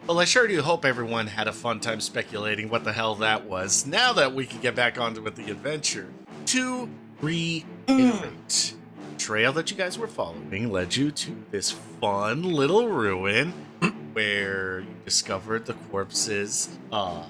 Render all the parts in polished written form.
Well, I sure do hope everyone had a fun time speculating what the hell that was. Now that we can get back onto with the adventure. To reiterate, the trail that you guys were following led you to this fun little ruin where you discovered the corpses of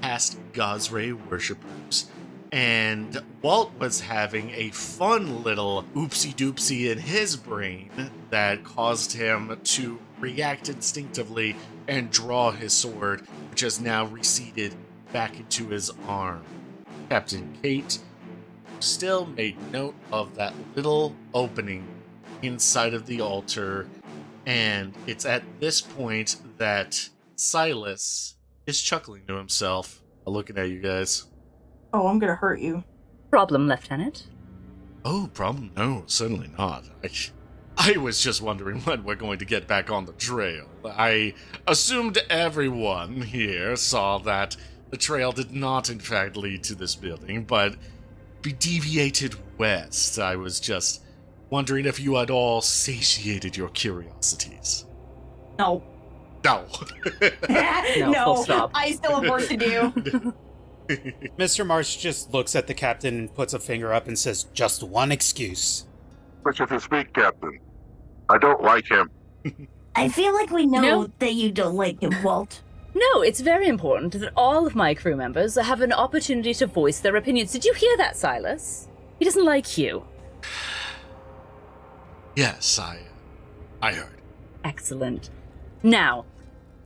past Gosray worshippers. And Walt was having a fun little oopsie-doopsie in his brain that caused him to react instinctively and draw his sword, which has now receded back into his arm. Captain Kate still made note of that little opening inside of the altar, and it's at this point that Silas is chuckling to himself, looking at you guys. Oh, I'm gonna hurt you. Problem, Lieutenant? Oh, problem? No, certainly not. I was just wondering when we're going to get back on the trail. I assumed everyone here saw that the trail did not in fact lead to this building, but be deviated west. I was just wondering if you had all satiated your curiosities. No. No. No, full stop. I still have work to do. Mr. Marsh just looks at the captain and puts a finger up and says, "Just one excuse." Listen to speak, Captain. I don't like him. I feel like we know No. that you don't like him, Walt. No, it's very important that all of my crew members have an opportunity to voice their opinions. Did you hear that, Silas? He doesn't like you. Yes, I heard. Excellent. Now,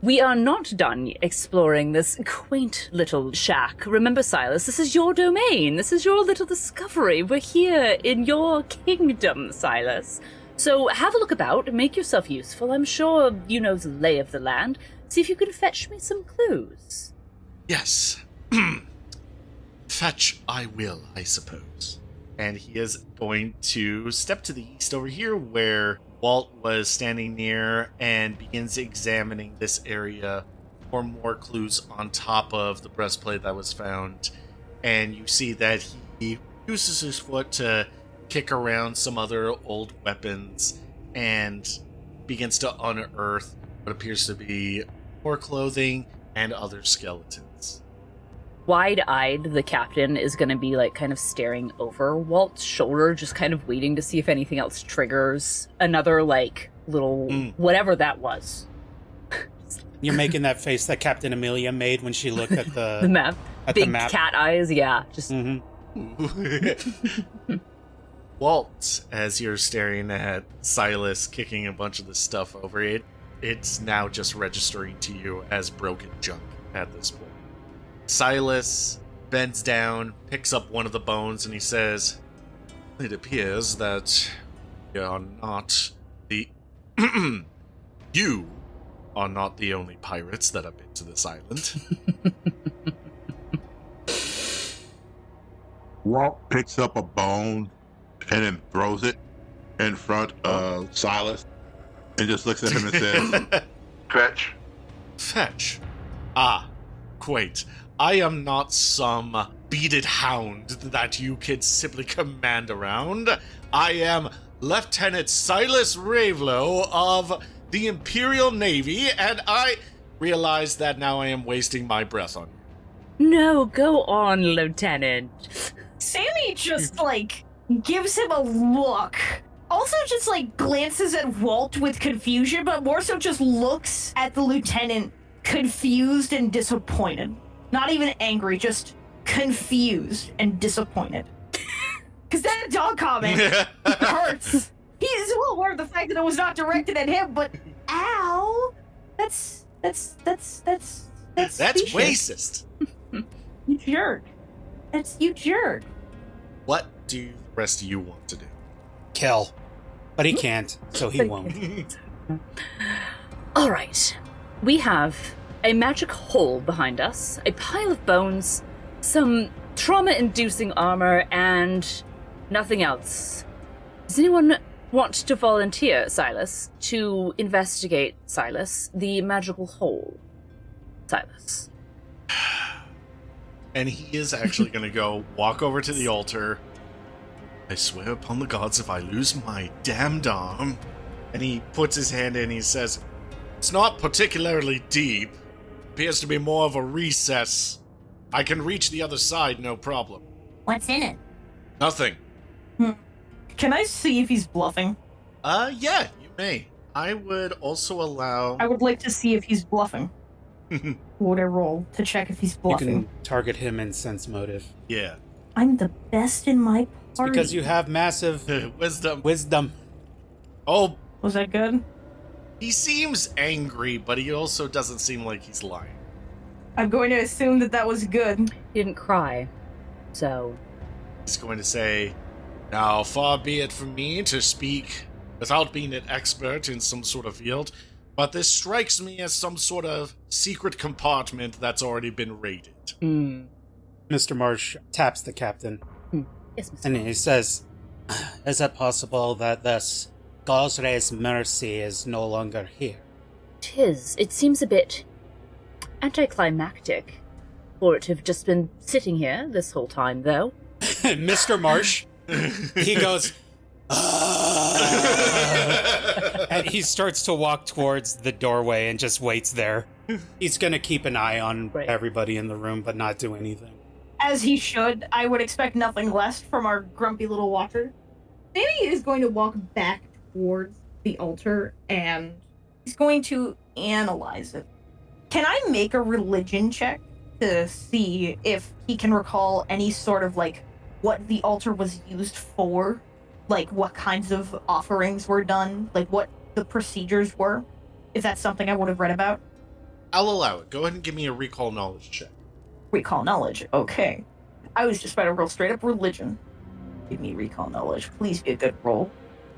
we are not done exploring this quaint little shack. Remember, Silas, this is your domain. This is your little discovery. We're here in your kingdom, Silas. So have a look about, make yourself useful. I'm sure you know the lay of the land. See if you can fetch me some clues. Yes. Fetch I will, I suppose. And he is going to step to the east over here where Walt was standing near and begins examining this area for more clues on top of the breastplate that was found. And you see that he uses his foot to kick around some other old weapons and begins to unearth what appears to be more clothing and other skeletons. Wide-eyed, the captain is going to be, kind of staring over Walt's shoulder, just kind of waiting to see if anything else triggers another, little whatever that was. You're making that face that Captain Amelia made when she looked at the, The map. At Big the map. cat eyes, yeah. Just Walt, as you're staring at Silas kicking a bunch of this stuff over it, it's now just registering to you as broken junk at this point. Silas bends down, picks up one of the bones, and he says, "It appears that you are not the... you are not the only pirates that have been to this island." Walt picks up a bone and then throws it in front of Silas and just looks at him and says, "Fetch." Fetch. Ah, quite. I am not some beaded hound that you can simply command around. I am Lieutenant Silas Ravelow of the Imperial Navy, and I realize that now I am wasting my breath on you. No, go on, Lieutenant. Sammy just, gives him a look. Also just, glances at Walt with confusion, but more so just looks at the lieutenant confused and disappointed. Not even angry, just confused and disappointed. Because that dog comment hurts. He is well aware of the fact that it was not directed at him, but ow, that's racist. You jerk. You jerk. What do the rest of you want to do? Kill. But he can't, so he won't. All right. We have a magic hole behind us, a pile of bones, some trauma-inducing armor, and nothing else. Does anyone want to volunteer, Silas, to investigate, Silas, the magical hole? Silas. And he is actually going to go walk over to the altar. "I swear upon the gods if I lose my damned arm." And he puts his hand in and he says, It's not particularly deep. Appears to be more of a recess. I can reach the other side, no problem. What's in it? Nothing. Can I see if he's bluffing? Yeah, you may. I would also allow... I would like to see if he's bluffing. Would I roll to check if he's You bluffing? can target him and sense motive. Yeah. I'm the best in my party. Because you have massive Wisdom. Oh, Was that good? he seems angry, but he also doesn't seem like he's lying. I'm going to assume that was good. He didn't cry, so He's going to say, now, far be it from me to speak without being an expert in some sort of field, but this strikes me as some sort of secret compartment that's already been raided. Mr. Marsh taps the captain, Yes, Mr. and he says, "Is it possible that this Gosray's mercy is no longer here?" Tis. It seems a bit anticlimactic for it to have just been sitting here this whole time, though. Mr. Marsh, he goes, and he starts to walk towards the doorway and just waits there. He's gonna keep an eye on everybody in the room, but not do anything. As he should. I would expect nothing less from our grumpy little watcher. Sammy is going to walk back towards the altar and he's going to analyze it. Can I make a religion check to see if he can recall any sort of, like, what the altar was used for? Like, what kinds of offerings were done? Like, what the procedures were? If that's something I would have read about? I'll allow it. Go ahead and give me a recall knowledge check. Recall knowledge. Okay. I was just about to roll straight up religion. Give me recall knowledge. Please be a good roll.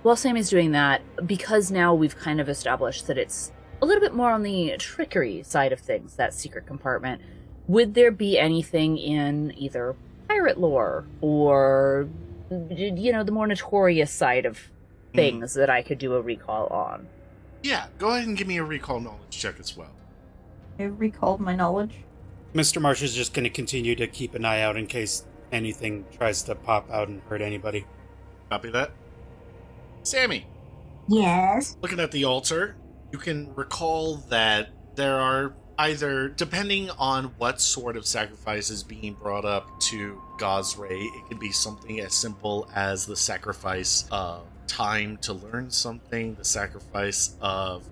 While Sammy's doing that, because now we've kind of established that it's a little bit more on the trickery side of things, that secret compartment, would there be anything in either pirate lore or, you know, the more notorious side of things that I could do a recall on? Yeah, go ahead and give me a recall knowledge check as well. I recalled my knowledge. Mr. Marsh is just gonna continue to keep an eye out in case anything tries to pop out and hurt anybody. Copy that. Sammy, Yes. looking at the altar, you can recall that there are either, depending on what sort of sacrifice is being brought up to Gosray, it could be something as simple as the sacrifice of time to learn something, the sacrifice of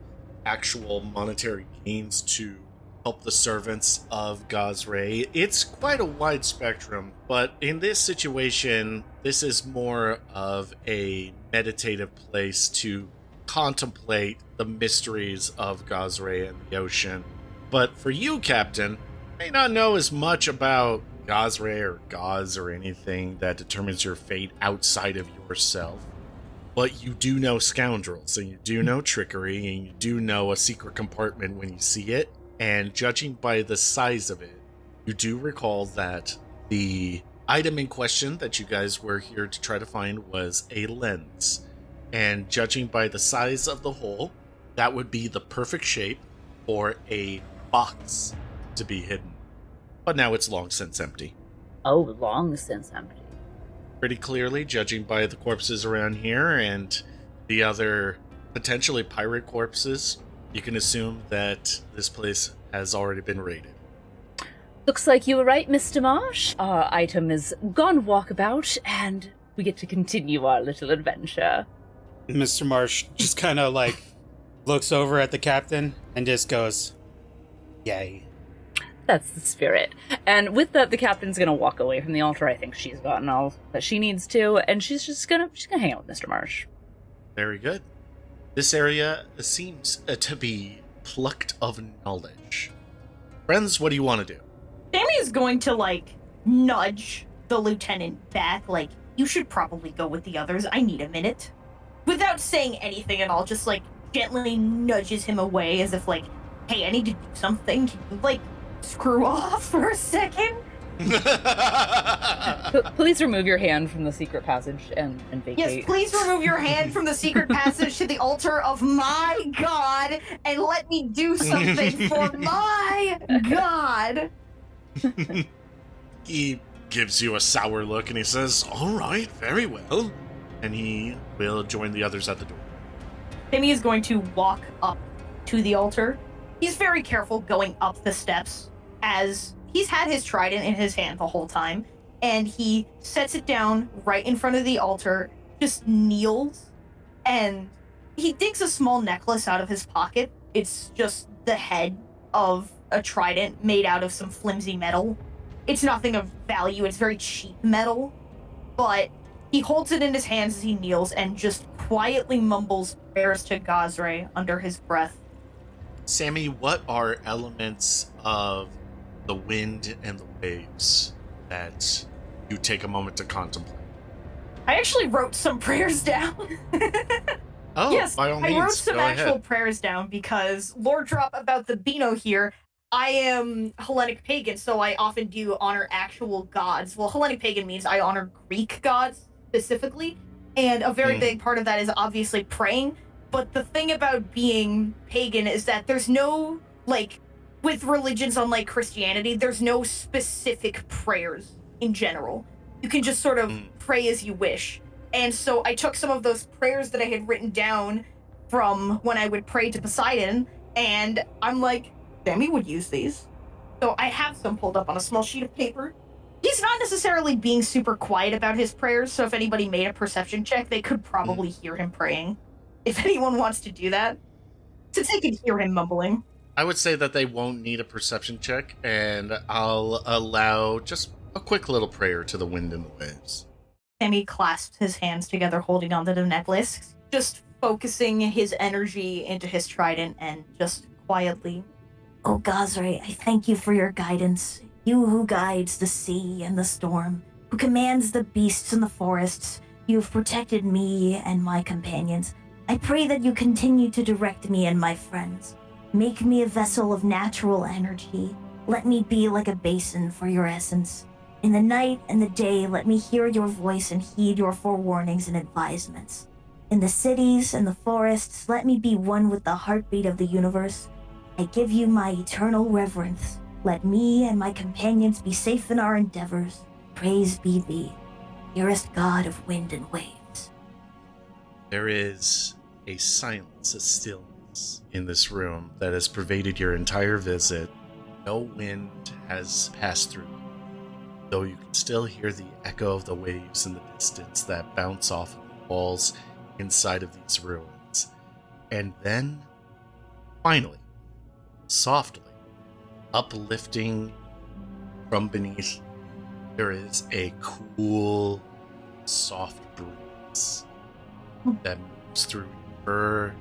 actual monetary gains to help the servants of Gosray. It's quite a wide spectrum, but in this situation, this is more of a meditative place to contemplate the mysteries of Gosray and the ocean. But for you, Captain, you may not know as much about Gosray or Gauze or anything that determines your fate outside of yourself. But you do know scoundrels, and you do know trickery, and you do know a secret compartment when you see it. And judging by the size of it, you do recall that the item in question that you guys were here to try to find was a lens. And judging by the size of the hole, that would be the perfect shape for a box to be hidden. But now it's long since empty. Oh, long since empty. Pretty clearly, judging by the corpses around here and the other potentially pirate corpses, you can assume that this place has already been raided. Looks like you were right, Mr. Marsh. Our item is gone walkabout, and we get to continue our little adventure. Mr. Marsh just kind of like looks over at the captain and just goes, "Yay." That's the spirit. And with that, the captain's gonna walk away from the altar. I think she's gotten all that she needs to, and she's gonna hang out with Mr. Marsh. Very good. This area seems to be plucked of knowledge. Friends, what do you want to do? Sammy is going to, like, nudge the lieutenant back, like, you should probably go with the others. I need a minute. Without saying anything at all, just, like, gently nudges him away as if, like, hey, I need to do something. Can you, like, screw off for a second? Please remove your hand from the secret passage and vacate. Yes, please remove your hand from the secret passage to the altar of my god and let me do something for my god. He gives you a sour look and he says, all right, very well. And he will join the others at the door. Timmy is going to walk up to the altar. He's very careful going up the steps as he's had his trident in his hand the whole time, and he sets it down right in front of the altar, just kneels, and he digs a small necklace out of his pocket. It's just the head of a trident made out of some flimsy metal. It's nothing of value, it's very cheap metal, but he holds it in his hands as he kneels and just quietly mumbles prayers to Gazre under his breath. Sammy, what are elements of the wind and the waves that you take a moment to contemplate? I actually wrote some prayers down. Oh, yes, by all means, I wrote some go actual ahead. prayers down because lore drop about the Beano here. I am Hellenic pagan, so I often do honor actual gods. Well, Hellenic pagan means I honor Greek gods specifically, and a very big part of that is obviously praying. But the thing about being pagan is that there's no, like, with religions unlike Christianity, there's no specific prayers in general. You can just sort of pray as you wish. And so I took some of those prayers that I had written down from when I would pray to Poseidon, and I'm like, Sammy would use these. So I have some pulled up on a small sheet of paper. He's not necessarily being super quiet about his prayers, so if anybody made a perception check, they could probably hear him praying. If anyone wants to do that, since they can hear him mumbling. I would say that they won't need a perception check, and I'll allow just a quick little prayer to the wind and the waves. Sammy clasps his hands together, holding onto the necklace, just focusing his energy into his trident and just quietly. Oh, Gazre, I thank you for your guidance. You who guides the sea and the storm, who commands the beasts in the forests. You have protected me and my companions. I pray that you continue to direct me and my friends. Make me a vessel of natural energy. Let me be like a basin for your essence. In the night and the day, let me hear your voice and heed your forewarnings and advisements. In the cities and the forests, let me be one with the heartbeat of the universe. I give you my eternal reverence. Let me and my companions be safe in our endeavors. Praise be thee, dearest God of wind and waves. There is a silence, a stillness in this room that has pervaded your entire visit. No wind has passed through, though you can still hear the echo of the waves in the distance that bounce off of the walls inside of these ruins. And then, finally, softly, uplifting from beneath, there is a cool, soft breeze that moves through your fur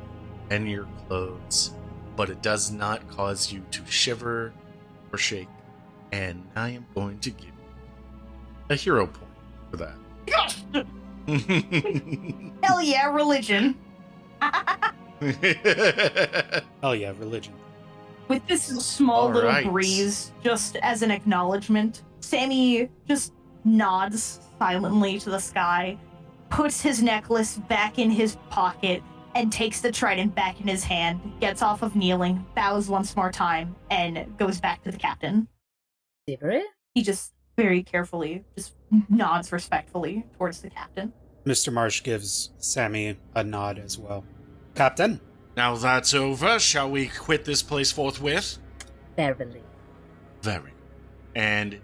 and your clothes, but it does not cause you to shiver or shake. And I am going to give you a hero point for that. Yes! Hell yeah, religion. Oh yeah, religion. With this small All little right. breeze, just as an acknowledgement, Sammy just nods silently to the sky, puts his necklace back in his pocket, and takes the trident back in his hand, gets off of kneeling, bows once more time, and goes back to the captain. Deliberate? He just very carefully just nods respectfully towards the captain. Mr. Marsh gives Sammy a nod as well. Captain? Now that's over, shall we quit this place forthwith? Verily. Very good. And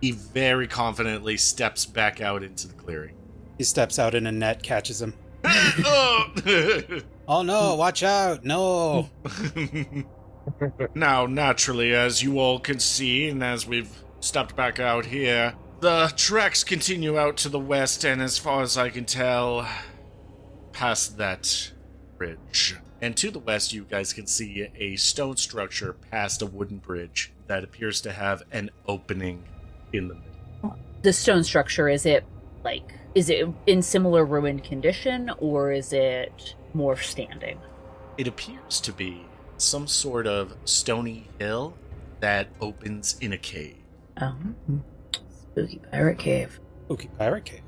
he very confidently steps back out into the clearing. He steps out and a net catches him. Oh! Oh no, watch out, no! Now, naturally, as you all can see, and as we've stepped back out here, the tracks continue out to the west, and as far as I can tell, past that bridge. And to the west, you guys can see a stone structure past a wooden bridge that appears to have an opening in the middle. The stone structure, is it in similar ruined condition, or is it more standing? It appears to be some sort of stony hill that opens in a cave. Oh. Spooky pirate cave. Spooky pirate cave.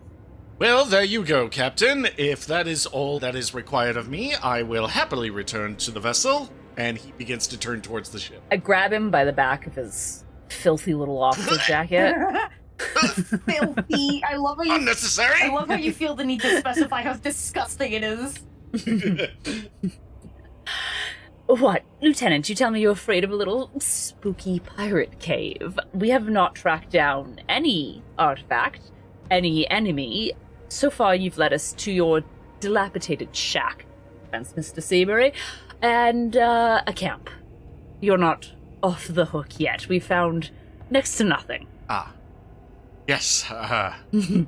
Well, there you go, Captain. If that is all that is required of me, I will happily return to the vessel. And he begins to turn towards the ship. I grab him by the back of his filthy little officer jacket. Filthy. I love how Unnecessary! you feel the need to specify how disgusting it is. What, Lieutenant, you tell me you're afraid of a little spooky pirate cave. We have not tracked down any artifact, any enemy. So far, you've led us to your dilapidated shack, thanks, Mr. Seabury, and a camp. You're not off the hook yet. We found next to nothing. Yes,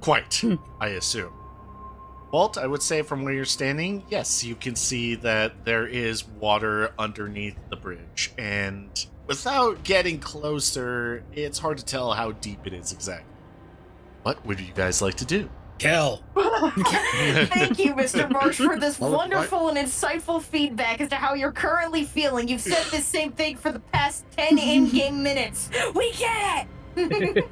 quite, I assume. Walt, I would say from where you're standing, yes, you can see that there is water underneath the bridge. And without getting closer, it's hard to tell how deep it is exactly. What would you guys like to do? Kill. Thank you, Mr. Marsh, for this Oh, wonderful and insightful feedback as to how you're currently feeling. You've said the same thing for the past 10 in-game minutes. We get it!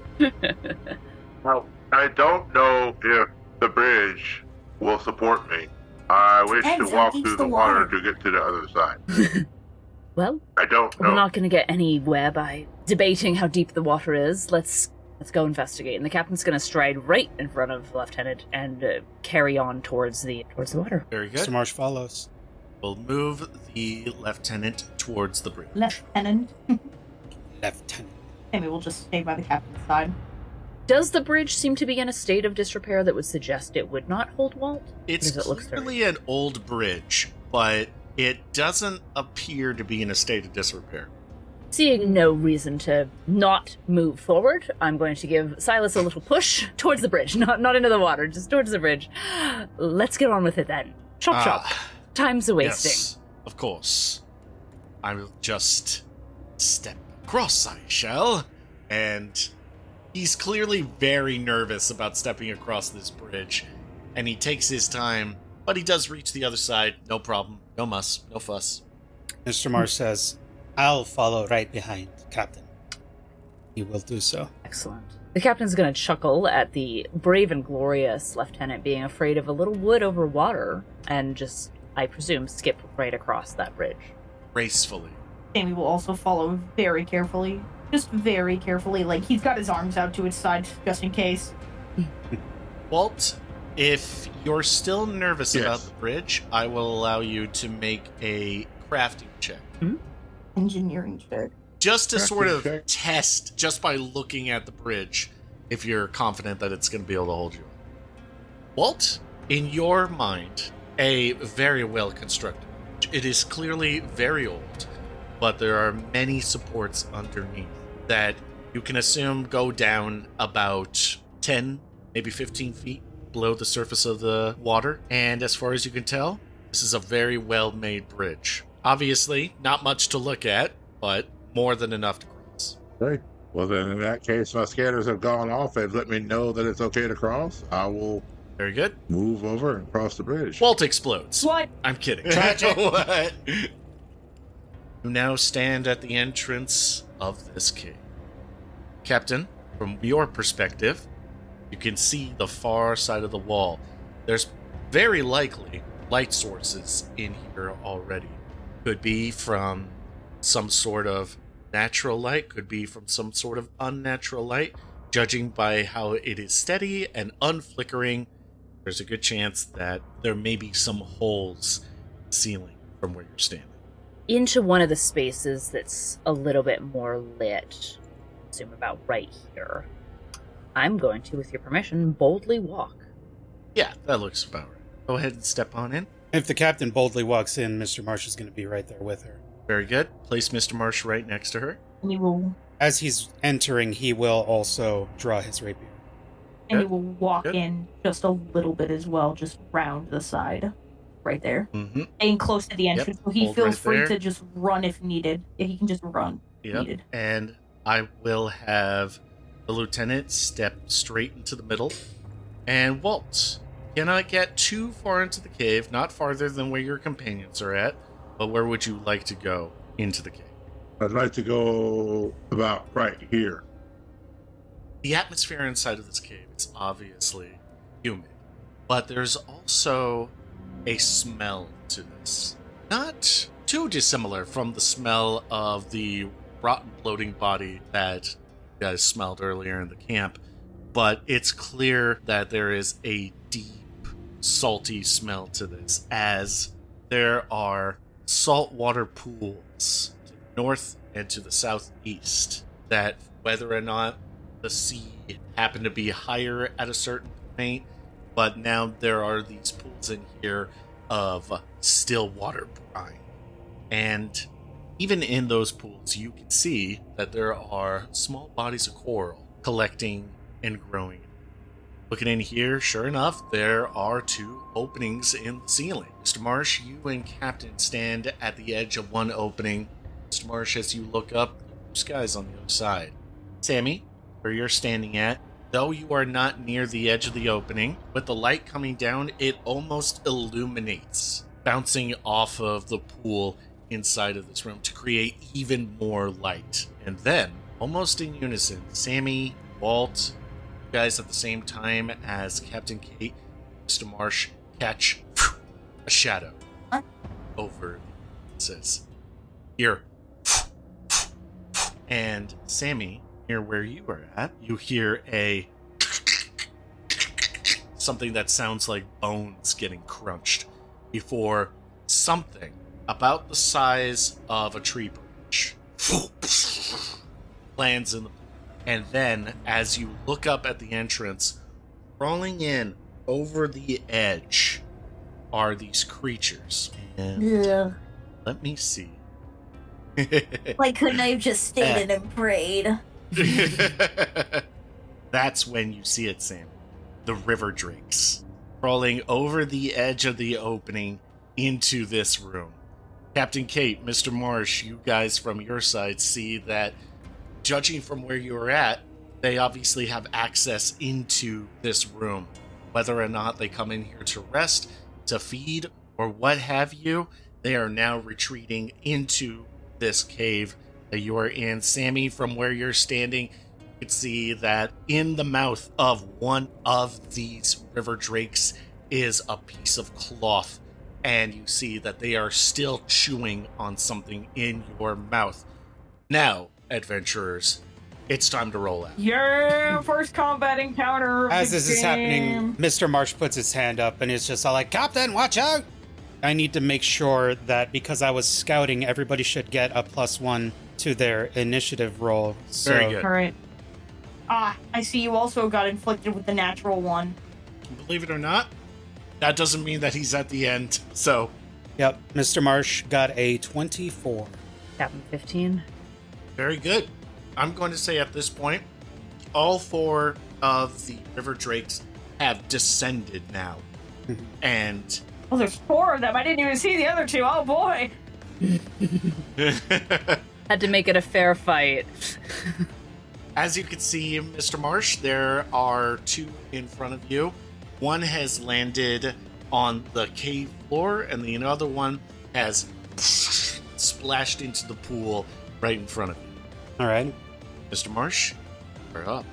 Well, I don't know if the bridge will support me. I wish Depends to how walk deep's through the the water water. to get to the other side. Well, I don't know. we're not going to get anywhere by debating how deep the water is. Let's go investigate. And the captain's going to stride right in front of the lieutenant and carry on towards the water. Very Mr. good. Marsh follows. We'll move the lieutenant towards the bridge. Lieutenant. Lieutenant. Maybe we'll just stay by the captain's side. Does the bridge seem to be in a state of disrepair that would suggest it would not hold Walt? It's Because it looks very- clearly an old bridge, but it doesn't appear to be in a state of disrepair. Seeing no reason to not move forward, I'm going to give Silas a little push towards the bridge. Not into the water, just towards the bridge. Let's get on with it then. Chop chop. Time's a wasting. Yes, of course. I will just step across, I shall. And he's clearly very nervous about stepping across this bridge. And he takes his time, but he does reach the other side. No problem. No muss. No fuss. Mr. Marsh says, I'll follow right behind, Captain. He will do so. Excellent. The captain's going to chuckle at the brave and glorious lieutenant being afraid of a little wood over water and just, I presume, skip right across that bridge. Gracefully. Sammy will also follow very carefully. Just very carefully. Like, he's got his arms out to his side just in case. Walt, if you're still nervous Yes. about the bridge, I will allow you to make a crafting check. Engineering check. Just to sort of Crafting check. test, just by looking at the bridge, if you're confident that it's going to be able to hold you up. Walt, in your mind, a very well constructed bridge. It is clearly very old, but there are many supports underneath that you can assume go down about 10, maybe 15 feet below the surface of the water. And as far as you can tell, this is a very well-made bridge. Obviously, not much to look at, but more than enough to cross. Great. Well, then in that case, my scanners have gone off. They've let me know that it's okay to cross. I will Very good. move over and cross the bridge. Walt explodes. What? I'm kidding. Tragic. What? You now stand at the entrance of this cave. Captain, from your perspective, you can see the far side of the wall. There's very likely light sources in here already. Could be from some sort of natural light, could be from some sort of unnatural light. Judging by how it is steady and unflickering, there's a good chance that there may be some holes in the ceiling from where you're standing. Into one of the spaces that's a little bit more lit, assume about right here. I'm going to, with your permission, boldly walk. Yeah, that looks about right. Go ahead and step on in. If the captain boldly walks in, Mr. Marsh is going to be right there with her. Very good. Place Mr. Marsh right next to her. And he will As he's entering, he will also draw his rapier. Good. walk Good. in just a little bit as well, just round the side. Right there. Mm-hmm. Staying close to the entrance, so he hold feels right free there. to just run if needed. If he can just run if Yep. needed. And I will have the lieutenant step straight into the middle. And Walt, cannot get too far into the cave, not farther than where your companions are at. But where would you like to go into the cave? I'd like to go about right here. The atmosphere inside of this cave is obviously humid, but there's also a smell to this. Not too dissimilar from the smell of the rotten bloating body that you guys smelled earlier in the camp, but it's clear that there is a deep, salty smell to this, as there are saltwater pools to the north and to the southeast that, whether or not the sea happened to be higher at a certain point, but now there are these pools in here of still water brine. And even in those pools, you can see that there are small bodies of coral collecting and growing. Looking in here, sure enough, there are 2 openings in the ceiling. Mr. Marsh, you and Captain stand at the edge of one opening. Mr. Marsh, as you look up, the sky's on the other side. Sammy, where you're standing at, though you are not near the edge of the opening, with the light coming down, it almost illuminates, bouncing off of the pool inside of this room to create even more light. And then, almost in unison, Sammy, Walt, you guys at the same time as Captain Kate, Mr. Marsh, catch a shadow over the says, here. And Sammy, near where you are at, you hear something that sounds like bones getting crunched before something about the size of a tree branch lands in the pool. And then, as you look up at the entrance, crawling in over the edge are these creatures. And Ugh. let me see. Like, couldn't I have just stayed and prayed? That's when you see it, Sam. The river drakes crawling over the edge of the opening into this room. Captain Kate, Mr. Marsh, you guys from your side see that, judging from where you are at, they obviously have access into this room. Whether or not they come in here to rest, to feed, or what have you, they are now retreating into this cave that you are in. Sammy, from where you're standing, you can see that in the mouth of one of these river drakes is a piece of cloth, and you see that they are still chewing on something in your mouth. Now, adventurers, it's time to roll out. Yeah, first combat encounter. As this is happening, Mr. Marsh puts his hand up and is just all like, Captain, watch out! I need to make sure that because I was scouting, everybody should get a +1 to their initiative roll. So, Very good. All right. I see you also got inflicted with the natural one. Believe it or not, that doesn't mean that he's at the end. So, Yep, Mr. Marsh got a 24. Captain 15. very good. I'm going to say at this point, all 4 of the river drakes have descended now. And Oh, there's 4 of them. I didn't even see the other 2. Oh, boy. Had to make it a fair fight. as you can see, Mr. Marsh, there are 2 in front of you. One has landed on the cave floor, and the other one has splashed into the pool right in front of you. All right. Mr. Marsh, you're up.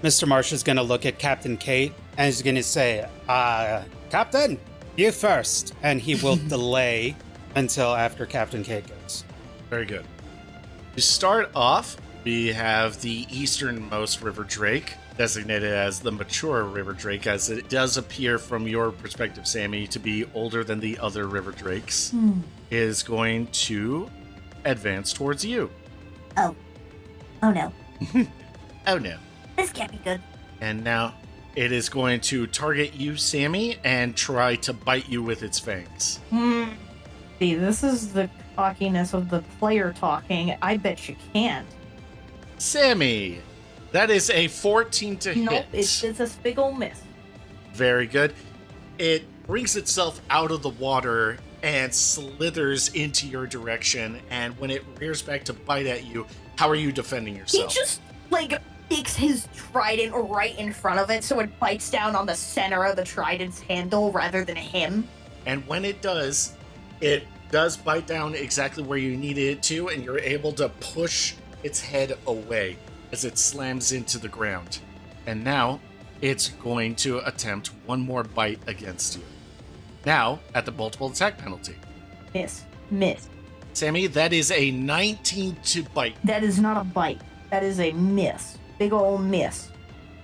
Mr. Marsh is going to look at Captain Kate and he's going to say, Captain, you first. And he will delay until after Captain Kate goes. Very good. To start off, we have the easternmost river drake, designated as the mature river drake, as it does appear from your perspective, Sammy, to be older than the other river drakes, is going to advance towards you. Oh no. Oh no. This can't be good. And now it is going to target you, Sammy, and try to bite you with its fangs. See, this is the cockiness of the player talking. I bet you can't. Sammy, that is a 14 to hit. Nope, it's a big ol' miss. Very good. It brings itself out of the water and slithers into your direction, and when it rears back to bite at you, how are you defending He yourself? just, sticks his trident right in front of it so it bites down on the center of the trident's handle rather than him. And when it does bite down exactly where you needed it to, and you're able to push its head away as it slams into the ground. And now it's going to attempt one more bite against you. Now, at the multiple attack penalty. Miss. Sammy, that is a 19 to bite. That is not a bite. That is a miss. Big ol' miss.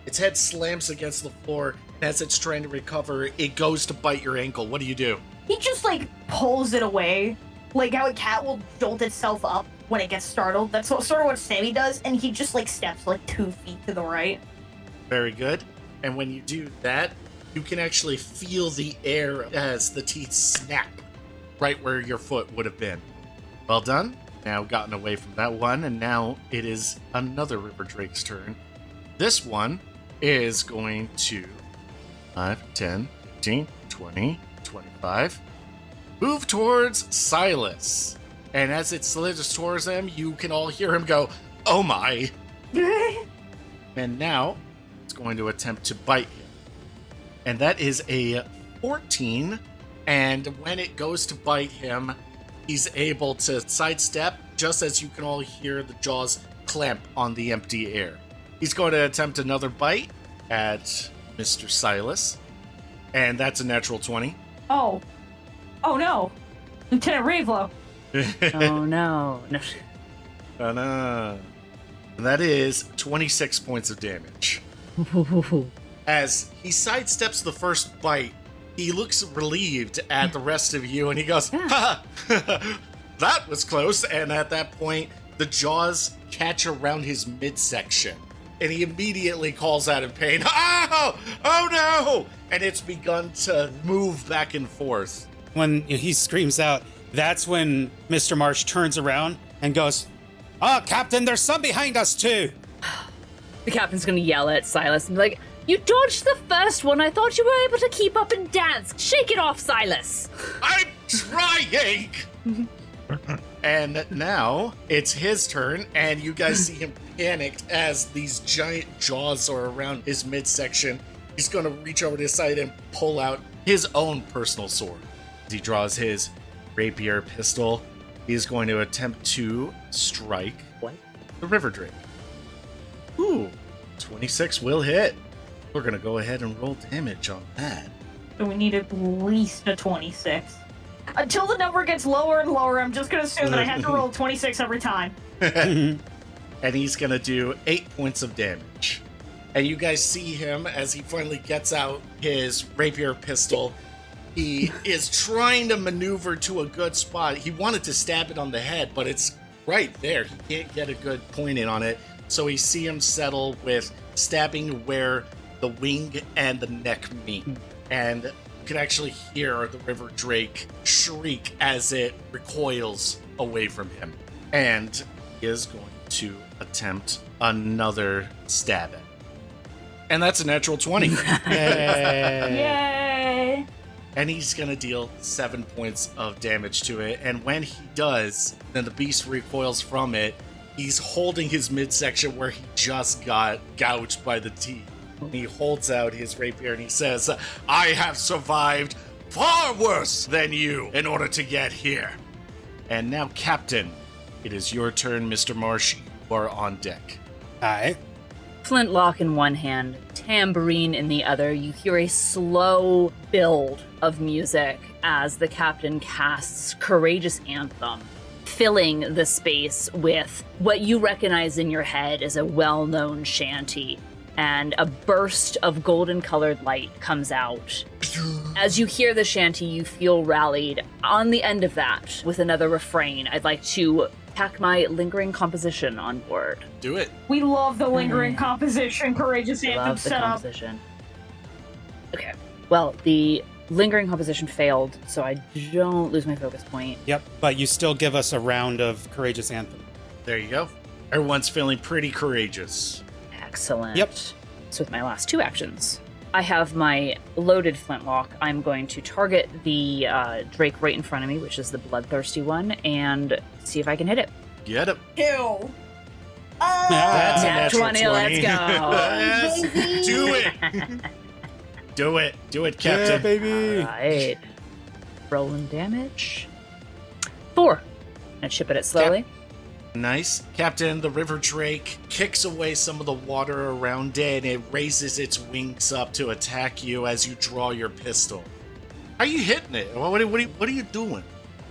Its head slams against the floor, and as it's trying to recover, it goes to bite your ankle. What do you do? He just, pulls it away Like how a cat will jolt itself up when it gets startled. That's sort of what Sammy does, and he just like steps like 2 feet to the right. Very good. And when you do that, you can actually feel the air as the teeth snap right where your foot would have been. Well done. Now gotten away from that one, and now it is another River Drake's turn. This one is going to 5, 10, 15, 20, 25. Move towards Silas. And as it slithers towards them, you can all hear him go, "Oh my." And now it's going to attempt to bite him. And that is a 14. And when it goes to bite him, he's able to sidestep just as you can all hear the jaws clamp on the empty air. He's going to attempt another bite at Mr. Silas. And that's a natural 20. Oh no. Lieutenant Ravelo. Oh no. No. Oh, no. And that is 26 points of damage. As he sidesteps the first bite, he looks relieved at the rest of you and he goes, "Ha! That was close." And at that point, the jaws catch around his midsection. And he immediately calls out in pain, "Oh! Oh no!" And it's begun to move back and forth. When he screams out, that's when Mr. Marsh turns around and goes, "Oh, Captain, there's some behind us too." The captain's gonna yell at Silas and be like, "You dodged the first one. I thought you were able to keep up and dance. Shake it off, Silas." "I'm trying!" And now it's his turn, and you guys see him panicked as these giant jaws are around his midsection. He's going to reach over to his side and pull out his own personal sword. He draws his rapier pistol. He's going to attempt to strike the River Drake. Ooh, 26 will hit. We're going to go ahead and roll damage on that. So we need at least a 26. Until the number gets lower and lower, I'm just going to assume that I have to roll 26 every time. And he's going to do 8 points of damage. And you guys see him as he finally gets out his rapier pistol. He is trying to maneuver to a good spot. He wanted to stab it on the head, but it's right there. He can't get a good point in on it. So we see him settle with stabbing where the wing and the neck meet. And you can actually hear the River Drake shriek as it recoils away from him. And he is going to attempt another stab at it. And that's a natural 20. Yay! And he's going to deal 7 points of damage to it. And when he does, then the beast recoils from it. He's holding his midsection where he just got gouged by the teeth. He holds out his rapier and he says, "I have survived far worse than you in order to get here." And now, Captain, it is your turn, Mr. Marsh. You are on deck. Aye. Flintlock in one hand, tambourine in the other. You hear a slow build of music as the captain casts Courageous Anthem, filling the space with what you recognize in your head as a well-known shanty. And a burst of golden-colored light comes out. As you hear the shanty, you feel rallied. On the end of that, with another refrain, I'd like to tack my lingering composition on board. Do it. We love the lingering composition, Courageous Anthem Love the setup. composition. Okay. Well, the lingering composition failed, so I don't lose my focus point. Yep, but you still give us a round of Courageous Anthem. There you go. Everyone's feeling pretty courageous. Excellent. Yep. So with my last two actions, I have my loaded flintlock. I'm going to target the Drake right in front of me, which is the bloodthirsty one, and see if I can hit it. Get it. Ew. That's a Nat natural 20, let's go. Yes. Do it. Do it. Do it, Captain. Yeah, baby. Alright. Rolling damage. 4. And chip it slowly. Nice. Captain, the River Drake kicks away some of the water around it, and it raises its wings up to attack you as you draw your pistol. How are you hitting it? What are you doing?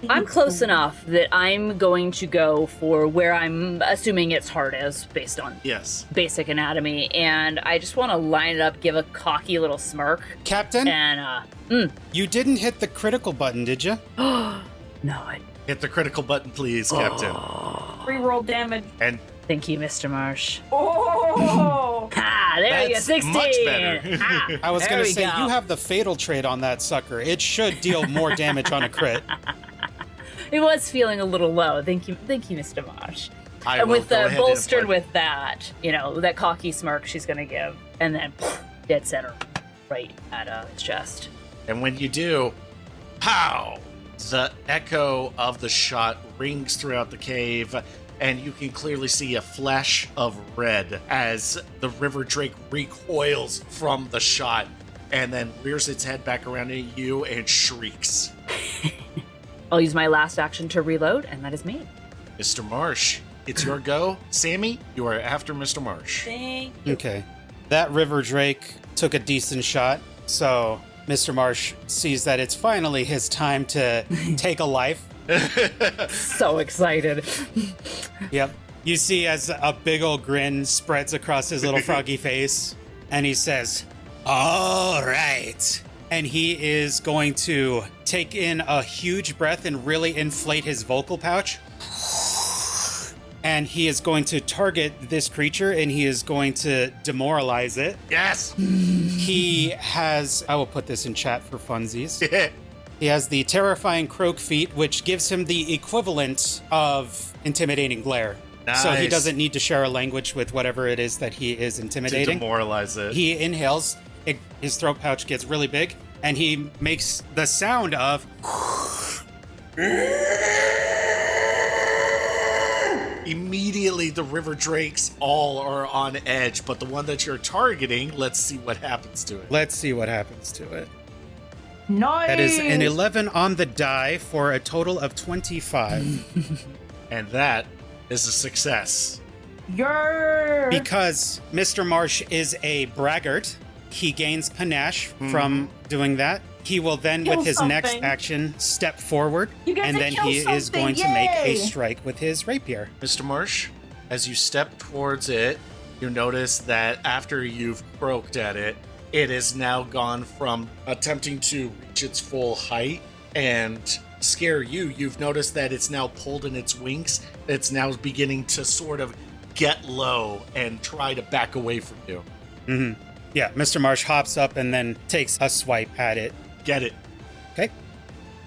I'm close enough that I'm going to go for where I'm assuming its heart is, based on Yes. basic anatomy, and I just want to line it up, give a cocky little smirk, Captain, and, you didn't hit the critical button, did you? no, I Hit the critical button, please, Captain. Reroll damage. And Thank you, Mr. Marsh. Oh! Ah, there you go, That's 16. much better. Ah, I was there going to we say, go. you have the fatal trait on that sucker. It should deal more damage on a crit. It was feeling a little low. Thank you, Mr. Marsh. I And will with go ahead and bolstered apply- with that, that cocky smirk she's gonna give, and then dead center, right at his chest. And when you do, pow! The echo of the shot rings throughout the cave, and you can clearly see a flash of red as the river drake recoils from the shot and then rears its head back around at you and shrieks. I'll use my last action to reload, and that is me. Mr. Marsh, it's your go. Sammy, you are after Mr. Marsh. Thank Okay. That river drake took a decent shot, so Mr. Marsh sees that it's finally his time to take a life. So excited. Yep. You see as a big old grin spreads across his little froggy face, and he says, "All right." And he is going to take in a huge breath and really inflate his vocal pouch. And he is going to target this creature, and he is going to demoralize it. Yes! He has, I will put this in chat for funsies. He has the terrifying croak feat, which gives him the equivalent of intimidating glare. So he Nice. doesn't need to share a language with whatever it is that he is To intimidating. demoralize it. He inhales, his throat pouch gets really big, and he makes the sound of Immediately, the river drakes all are on edge, but the one that you're targeting, let's see what happens to it. Let's see what happens to it. Nice. That is an 11 on the die for a total of 25. And that is a success. Yer. Because Mr. Marsh is a braggart, he gains panache from doing that. He will then, Kill with his next something. action, step forward, You get and to then kill he is something, going to make a yay! strike with his rapier. Mr. Marsh, as you step towards it, you notice that after you've croaked at it, it has now gone from attempting to reach its full height and scare you. You've noticed that it's now pulled in its wings. It's now beginning to sort of get low and try to back away from you. Mm-hmm. Yeah, Mr. Marsh hops up and then takes a swipe at it. Get it. Okay.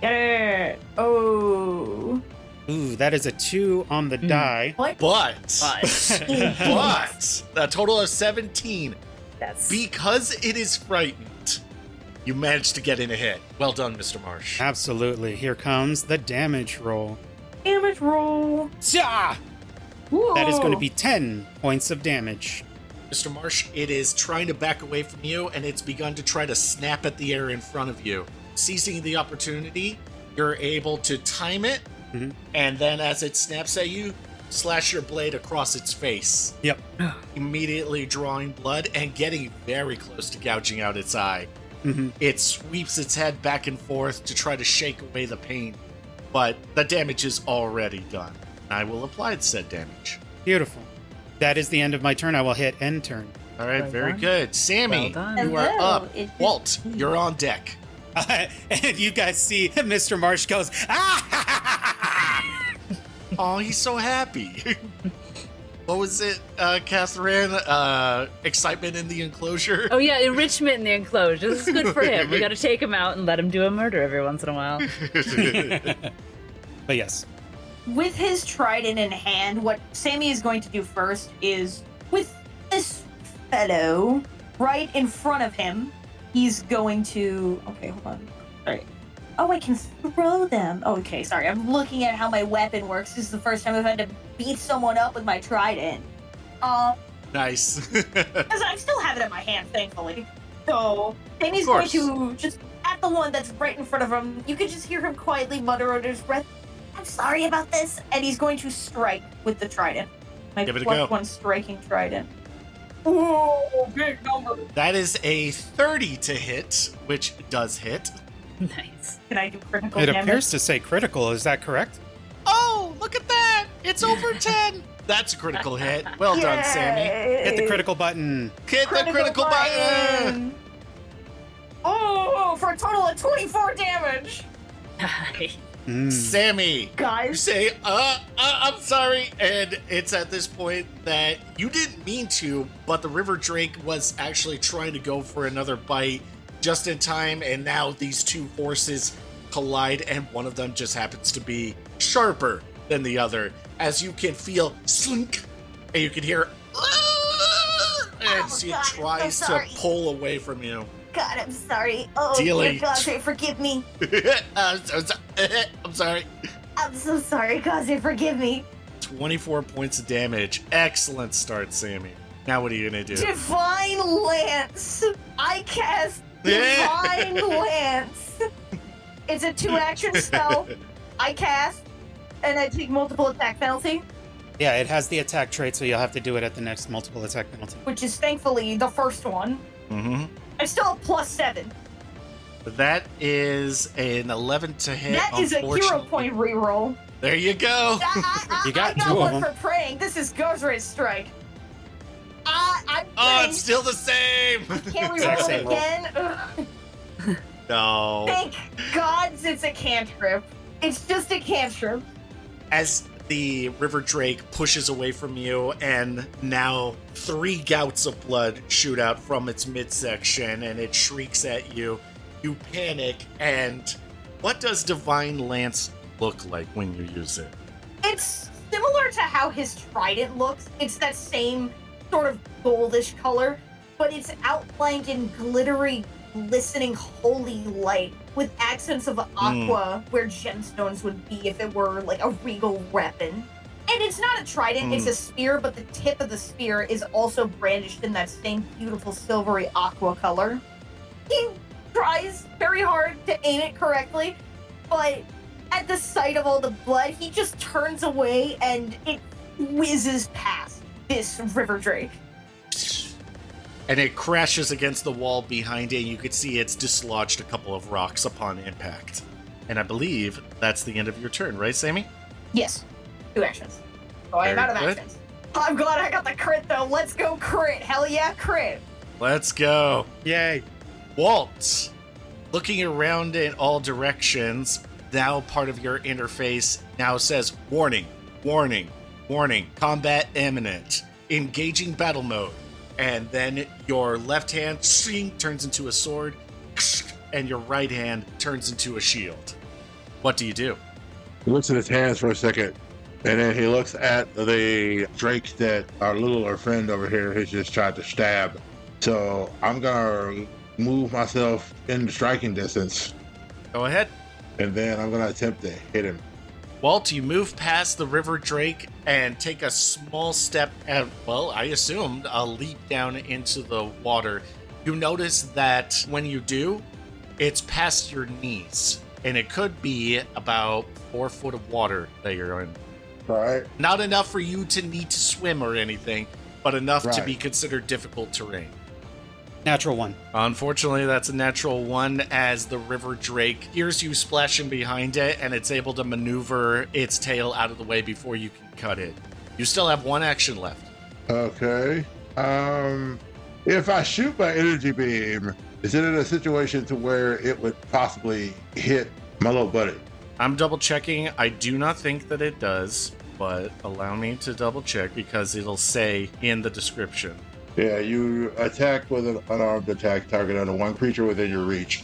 Get it. Oh. Ooh, that is a 2 on the die. What? But, But but, a total of 17. that's Because it is frightened, you managed to get in a hit. Well done, Mr. Marsh. Absolutely. Here comes the damage roll. Damage roll. Tja! Whoa. That is going to be 10 points of damage. Mr. Marsh, it is trying to back away from you, and it's begun to try to snap at the air in front of you. Seizing the opportunity, you're able to time it, Mhm. and then as it snaps at you, slash your blade across its face, Yep. immediately drawing blood and getting very close to gouging out its eye. Mhm. It sweeps its head back and forth to try to shake away the pain, but the damage is already done. I will apply said damage. Beautiful. That is the end of my turn. I will hit end turn. All right, Well very done. good. Sammy, Well done. you are Hello, up. it- Walt, you're on deck. And you guys see Mr. Marsh goes, ah! Oh, he's so happy. What was it, Catherine? Excitement in the enclosure? Oh yeah, enrichment in the enclosure. This is good for him. We got to take him out and let him do a murder every once in a while. But yes. With his trident in hand, what Sammy is going to do first is, with this fellow right in front of him, he's going to. Okay, hold on. Sorry. Oh, I can throw them. Oh, okay, sorry. I'm looking at how my weapon works. This is the first time I've had to beat someone up with my trident. Nice. Because I still have it in my hand, thankfully. So, Sammy's Of going course. to just, at the one that's right in front of him, you can just hear him quietly mutter under his breath, "I'm sorry about this," and he's going to strike with the trident. My Give it a plus go. one striking trident. Ooh, big number. That is a 30 to hit, which does hit. Nice. Can I do critical It damage? appears to say critical. Is that correct? Oh, look at that! It's over 10! That's a critical hit. Well done, Sammy. Hit the critical button. Hit the critical button! Oh, for a total of 24 damage. Hi. Sammy, you Guys, say, I'm sorry. And it's at this point that you didn't mean to, but the river drake was actually trying to go for another bite just in time. And now these two forces collide, and one of them just happens to be sharper than the other. As you can feel slink, and you can hear, as he tries to pull away from you. God, I'm sorry. Oh, Dealing. Gaze, forgive me. I'm sorry. I'm so sorry, Gaze, forgive me. 24 points of damage. Excellent start, Sammy. Now what are you gonna do? Divine Lance. I cast Divine Lance. It's a 2-action spell. I cast, and I take multiple attack penalty, Yeah, it has the attack trait, so you'll have to do it at the next multiple attack penalty. which is thankfully the first one. Mm-hmm. I still have +7. That is an 11 to hit. That is a hero unfortunately. point reroll. There you go. You got I got two of one them. for praying. This is Ghost Ray Strike. I'm Oh, praying. it's still the same. Can't Exact reroll same it roll. again. Ugh. No. Thank gods it's a cantrip. It's just a cantrip. As the river drake pushes away from you, and now 3 gouts of blood shoot out from its midsection, and it shrieks at you. You panic, and what does Divine Lance look like when you use it? It's similar to how his trident looks. It's that same sort of goldish color, but it's outlined in glittery, glistening holy light with accents of aqua where gemstones would be if it were like a regal weapon. And it's not a trident, it's a spear, but the tip of the spear is also brandished in that same beautiful silvery aqua color. He tries very hard to aim it correctly, but at the sight of all the blood, he just turns away and it whizzes past this river drake. And it crashes against the wall behind it, and you could see it's dislodged a couple of rocks upon impact. And I believe that's the end of your turn, right, Sammy? Yes, 2 actions. So I am Very out of good. actions. I'm glad I got the crit though. Let's go crit. Hell yeah, crit. Let's go. Yay. Walt, looking around in all directions, now part of your interface now says, warning, warning, warning, combat imminent, engaging battle mode. And then your left hand turns into a sword, and your right hand turns into a shield. What do you do? He looks at his hands for a second, and then he looks at the drake that our littler friend over here has just tried to stab. So I'm gonna move myself into striking distance, Go ahead. and then I'm gonna attempt to hit him. Walt, you move past the river drake and take a small step, and, well, I assume a leap down into the water. You notice that when you do, it's past your knees, and it could be about 4 foot of water that you're in. All right. Not enough for you to need to swim or anything, but enough to Right. be considered difficult terrain. Natural 1. Unfortunately, that's a natural 1, as the river drake hears you splashing behind it, and it's able to maneuver its tail out of the way before you can cut it. You still have 1 action left. Okay. If I shoot my energy beam, is it in a situation to where it would possibly hit my little buddy? I'm double checking. I do not think that it does, but allow me to double check because it'll say in the description. Yeah, you attack with an unarmed attack target on one creature within your reach.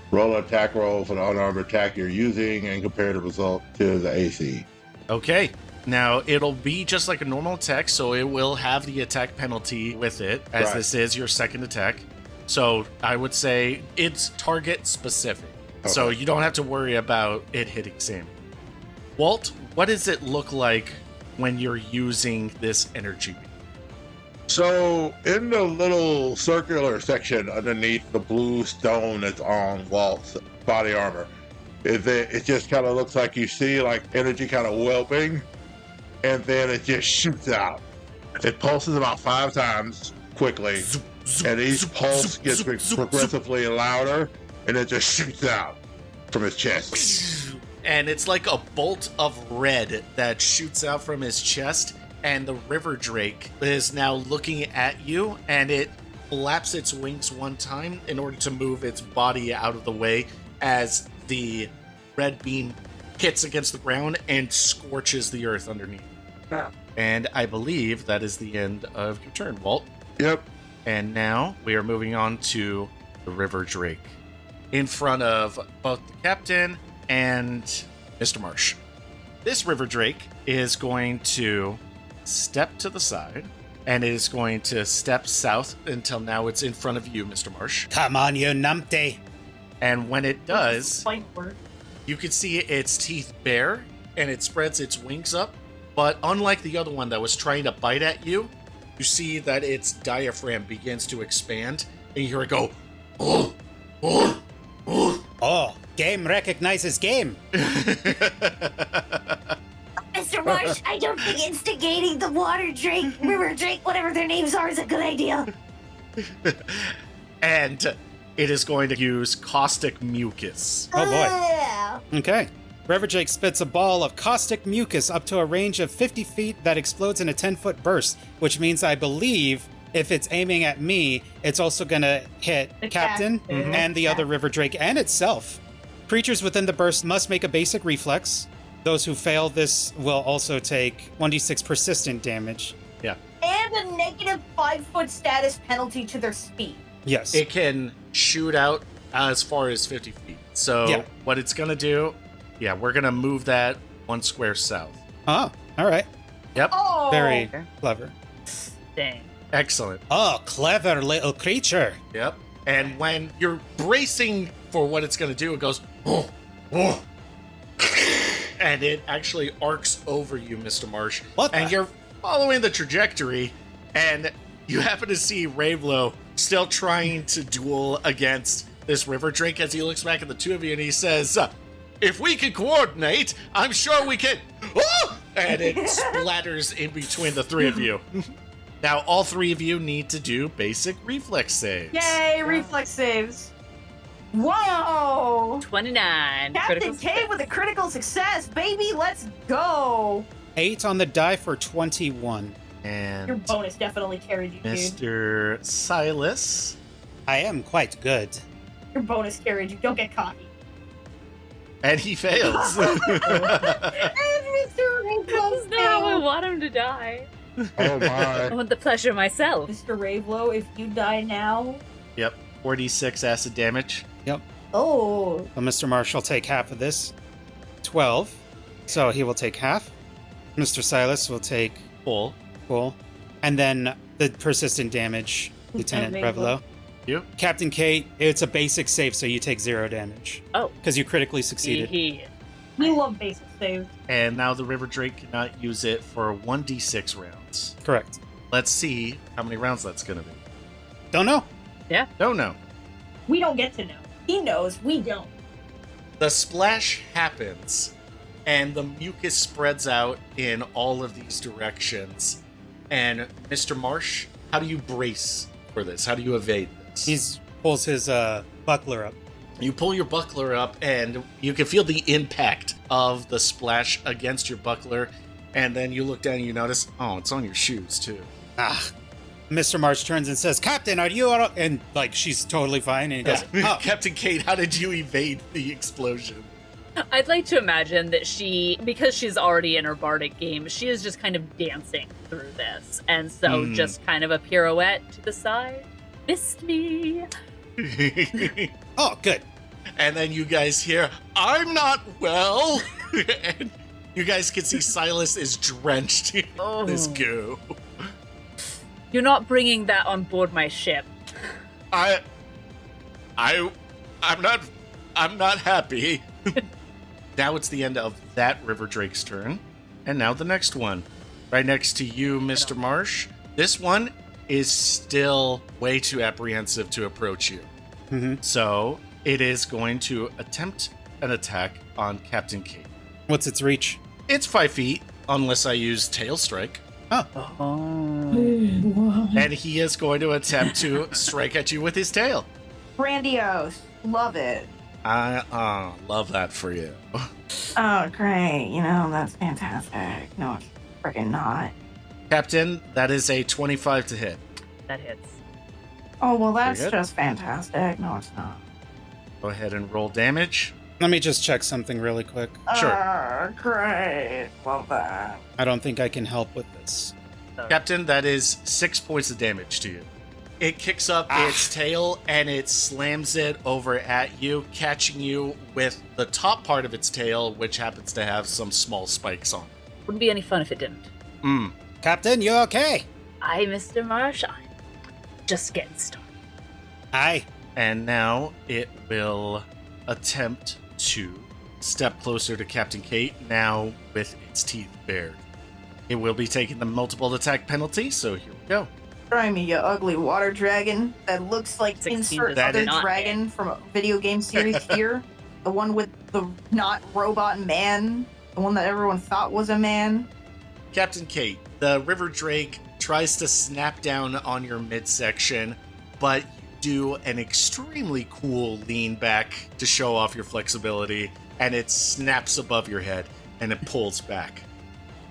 Roll an attack roll for the unarmed attack you're using and compare the result to the AC. Okay. Now, it'll be just like a normal attack, so it will have the attack penalty with it, as Right. this is your second attack. So I would say it's target specific. So Okay. you don't have to worry about it hitting Sam. Walt, what does it look like when you're using this energy beam? So, in the little circular section underneath the blue stone that's on Walt's body armor, it just kind of looks like you see like energy kind of whelping, and then it just shoots out. It pulses about 5 times quickly, Zoop, zoop, and each zoop, pulse zoop, gets zoop, zoop, progressively louder, and it just shoots out from his chest. zoop. And it's like a bolt of red that shoots out from his chest, and the river drake is now looking at you, and it flaps its wings 1 time in order to move its body out of the way as the red beam hits against the ground and scorches the earth underneath. Ah. And I believe that is the end of your turn, Walt. Yep. And now we are moving on to the River Drake, in front of both the captain and Mr. Marsh. This River Drake is going to step to the side, and it is going to step south until now it's in front of you, Mr. Marsh. Come on, you numpty. And when it does, Fight word. you can see its teeth bare, and it spreads its wings up. But unlike the other one that was trying to bite at you, you see that its diaphragm begins to expand, and you hear it go, oh, oh, oh. Oh, game recognizes game. Mr. Marsh, I don't think instigating the water drake, river drake, whatever their names are, is a good idea. And it is going to use caustic mucus. Oh, boy. Ugh. Okay. River Drake spits a ball of caustic mucus up to a range of 50 feet that explodes in a 10-foot burst, which means I believe if it's aiming at me, it's also going to hit The Captain captain. and the other River Drake and itself. Creatures within the burst must make a basic reflex. Those who fail this will also take 1d6 persistent damage. Yeah. And a negative 5-foot status penalty to their speed. Yes. It can shoot out as far as 50 feet. So Yeah. what it's going to do, yeah, we're going to move that 1 square south. Oh, all right. Yep. Oh! Very clever. Dang. Excellent. Oh, clever little creature. Yep. And when you're bracing for what it's going to do, it goes, oh, oh. And it actually arcs over you, Mr. Marsh. What the- And you're following the trajectory, and you happen to see Ravelo still trying to duel against this River Drake as he looks back at the two of you and he says, if we can coordinate, I'm sure we can. Oh! And it splatters in between the three of you. Now, all three of you need to do basic reflex saves. Yay, reflex saves. Whoa! 29. Captain critical K with a critical success, baby, let's go! 8 on the die for 21. And Your bonus definitely carried you, dude. Mr. Silas. I am quite good. Your bonus carried you. Don't get cocky. And he fails. And Mr. Ravelow No, I failed. want him to die. Oh I my. want the pleasure myself. Mr. Ravelow, if you die now... Yep. 46 acid damage. Oh. So Mr. Marsh will take half of this. 12. So he will take half. Mr. Silas will take Full. full. And then the persistent damage, Lieutenant Ravelow. Revelo. You. Captain Kate, it's a basic save, so you take 0 damage. Oh. Because you critically succeeded. We love basic saves. And now the River Drake cannot use it for 1d6 rounds. Correct. Let's see how many rounds that's going to be. Don't know. Don't know. We don't get to know. He knows, we don't. The splash happens, and the mucus spreads out in all of these directions. And Mr. Marsh, how do you brace for this? How do you evade this? He pulls his buckler up. You pull your buckler up, and you can feel the impact of the splash against your buckler. And then you look down and you notice, oh, it's on your shoes, too. Ah. Mr. Marsh turns and says, Captain, are you all right? And, like, she's totally fine. And he goes, oh. Captain Kate, how did you evade the explosion? I'd like to imagine that she, because she's already in her bardic game, she is just kind of dancing through this. And so just kind of a pirouette to the side. Missed me. Oh, good. And then you guys hear, I'm not well. And you guys can see Silas is drenched in this goo. You're not bringing that on board my ship. I'm not happy. Now it's the end of that River Drake's turn. And now the next one. Right next to you, Mr. Marsh. This one is still way too apprehensive to approach you. Mm-hmm. So it is going to attempt an attack on Captain Kate. What's its reach? It's 5 feet, unless I use Tail Strike. Oh. And he is going to attempt to strike at you with his tail. Grandiose. Love it. I love that for you. Oh, great. You know, that's fantastic. No, it's freaking not. Captain, that is a 25 to hit. That hits. Oh, well, that's Very good. just fantastic. No, it's not. Go ahead and roll damage. Let me just check something really quick. Sure. Great. Love that. I don't think I can help with this. Captain, that is 6 points of damage to you. It kicks up its tail and it slams it over at you, catching you with the top part of its tail, which happens to have some small spikes on it. Wouldn't be any fun if it didn't. Captain, you okay? Hi, Mr. Marsh. I'm just getting started. Aye. And now it will attempt to step closer to Captain Kate, now with its teeth bared. It will be taking the multiple attack penalty, so here we go. Try me, you ugly water dragon. That looks like 16 insert does other not dragon from a video game series here. The one with the not robot man. The one that everyone thought was a man. Captain Kate, the river drake tries to snap down on your midsection, but you do an extremely cool lean back to show off your flexibility, and it snaps above your head and it pulls back.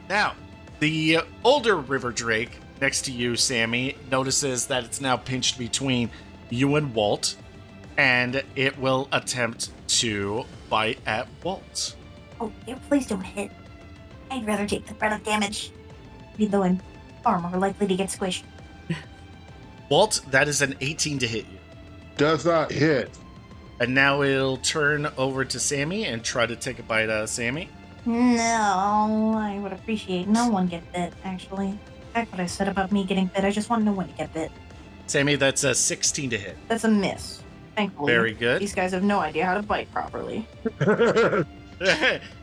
Now, the older river drake next to you, Sammy, notices that it's now pinched between you and Walt, and it will attempt to bite at Walt. Oh, yeah, please don't hit. I'd rather take the product damage. Even though I'm far more likely to get squished. Walt, that is an 18 to hit you. Does not hit. And now it'll turn over to Sammy and try to take a bite out of Sammy. No, I would appreciate no one get bit, actually. That's what I said about me getting bit. I just want no one to get bit. Sammy, that's a 16 to hit. That's a miss. Thankfully. Very good. These guys have no idea how to bite properly.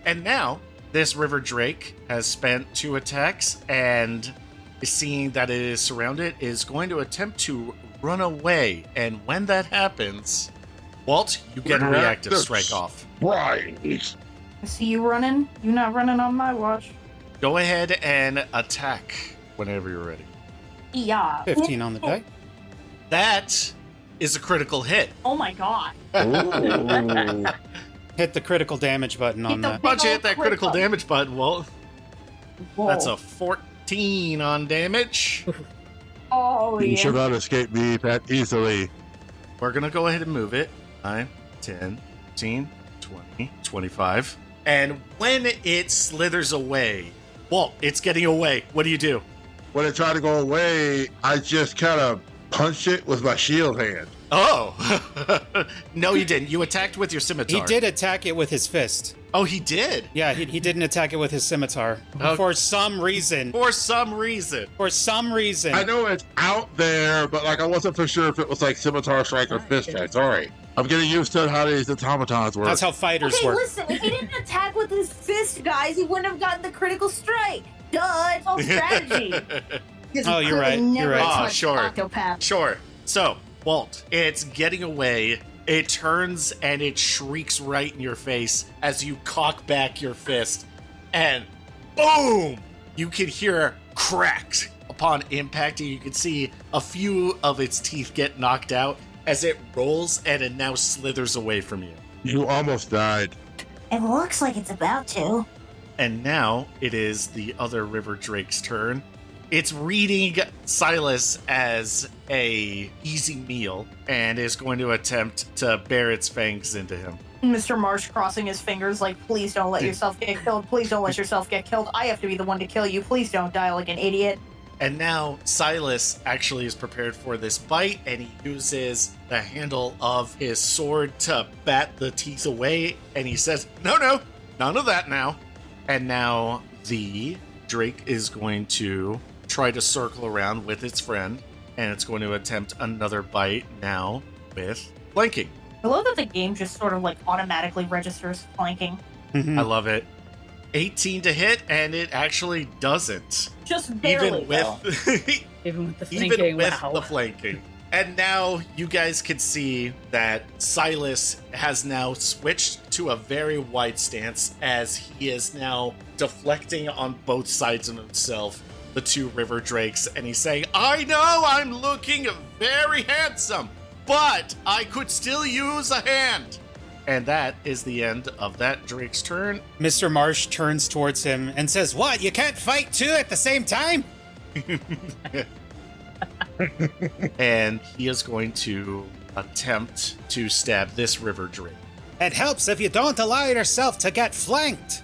And now, this river drake has spent 2 attacks and, seeing that it is surrounded, is going to attempt to run away. And when that happens, Walt, you get a reactive strike off. Right. I see you running. You not running on my watch. Go ahead and attack whenever you're ready. Yeah. 15 on the die. That is a critical hit. Oh my god. Ooh. Hit the critical damage button on the that. Why don't you hit Big that old critical crit damage button, Walt? Whoa. That's a 14 on damage. Oh, You yeah. should not escape me that easily. We're going to go ahead and move it. 9, 10, 15, 20, 25. And when it slithers away, Walt, it's getting away. What do you do? When it tried to go away, I just kind of punched it with my shield hand. Oh, no, you didn't. You attacked with your scimitar. He did attack it with his fist. Oh, he did. Yeah, he didn't attack it with his scimitar. Oh. For some reason. For some reason. For some reason. I know it's out there, but like I wasn't for sure if it was like scimitar strike or fist strike. Sorry. I'm getting used to how these automatons work. That's how fighters Okay, work. listen. If he didn't attack with his fist, guys, he wouldn't have gotten the critical strike. Duh, it's all strategy. Oh, you're right, you're right. Oh, Touched sure. Octopath. Sure. So, Walt, it's getting away. It turns and it shrieks right in your face as you cock back your fist. And boom! You can hear cracks upon impact, and you can see a few of its teeth get knocked out as it rolls and it now slithers away from you. You almost died. It looks like it's about to. And now it is the other river drake's turn. It's reading Silas as a easy meal and is going to attempt to bear its fangs into him. Mr. Marsh crossing his fingers like, please don't let yourself get killed. Please don't let yourself get killed. I have to be the one to kill you. Please don't die like an idiot. And now Silas actually is prepared for this bite, and he uses the handle of his sword to bat the teeth away, and he says, no, none of that now. And now the drake is going to try to circle around with its friend, and it's going to attempt another bite now with flanking. I love that the game just sort of like automatically registers flanking. Mhm. I love it. 18 to hit, and it actually doesn't. Just barely. Even with Even with the flanking, even with wow. the flanking. And now you guys can see that Silas has now switched to a very wide stance as he is now deflecting on both sides of himself the 2 river drakes, and he's saying, I know I'm looking very handsome, but I could still use a hand. And that is the end of that drake's turn. Mr. Marsh turns towards him and says, "What? You can't fight 2 at the same time?" And he is going to attempt to stab this river drake. It helps if you don't allow yourself to get flanked.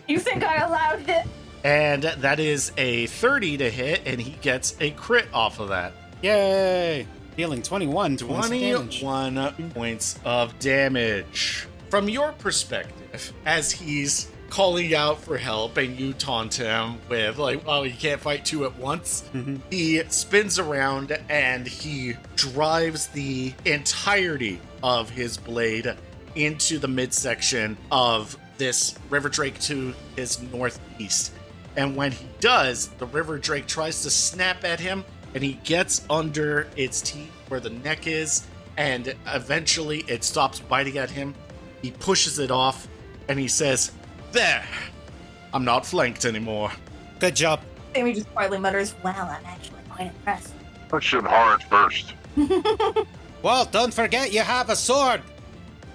You think I allowed it? And that is a 30 to hit, and he gets a crit off of that. Yay! Dealing 21 points of damage. 21 points of damage. From your perspective, as he's calling out for help and you taunt him with, like, oh, you can't fight two at once, he spins around and he drives the entirety of his blade into the midsection of this river drake to his northeast. And when he does, the river drake tries to snap at him, and he gets under its teeth where the neck is, and eventually it stops biting at him. He pushes it off, and he says, "There! I'm not flanked anymore." Good job. Sammy just quietly mutters, "Wow, I'm actually quite impressed." Push him hard first. Well, don't forget you have a sword.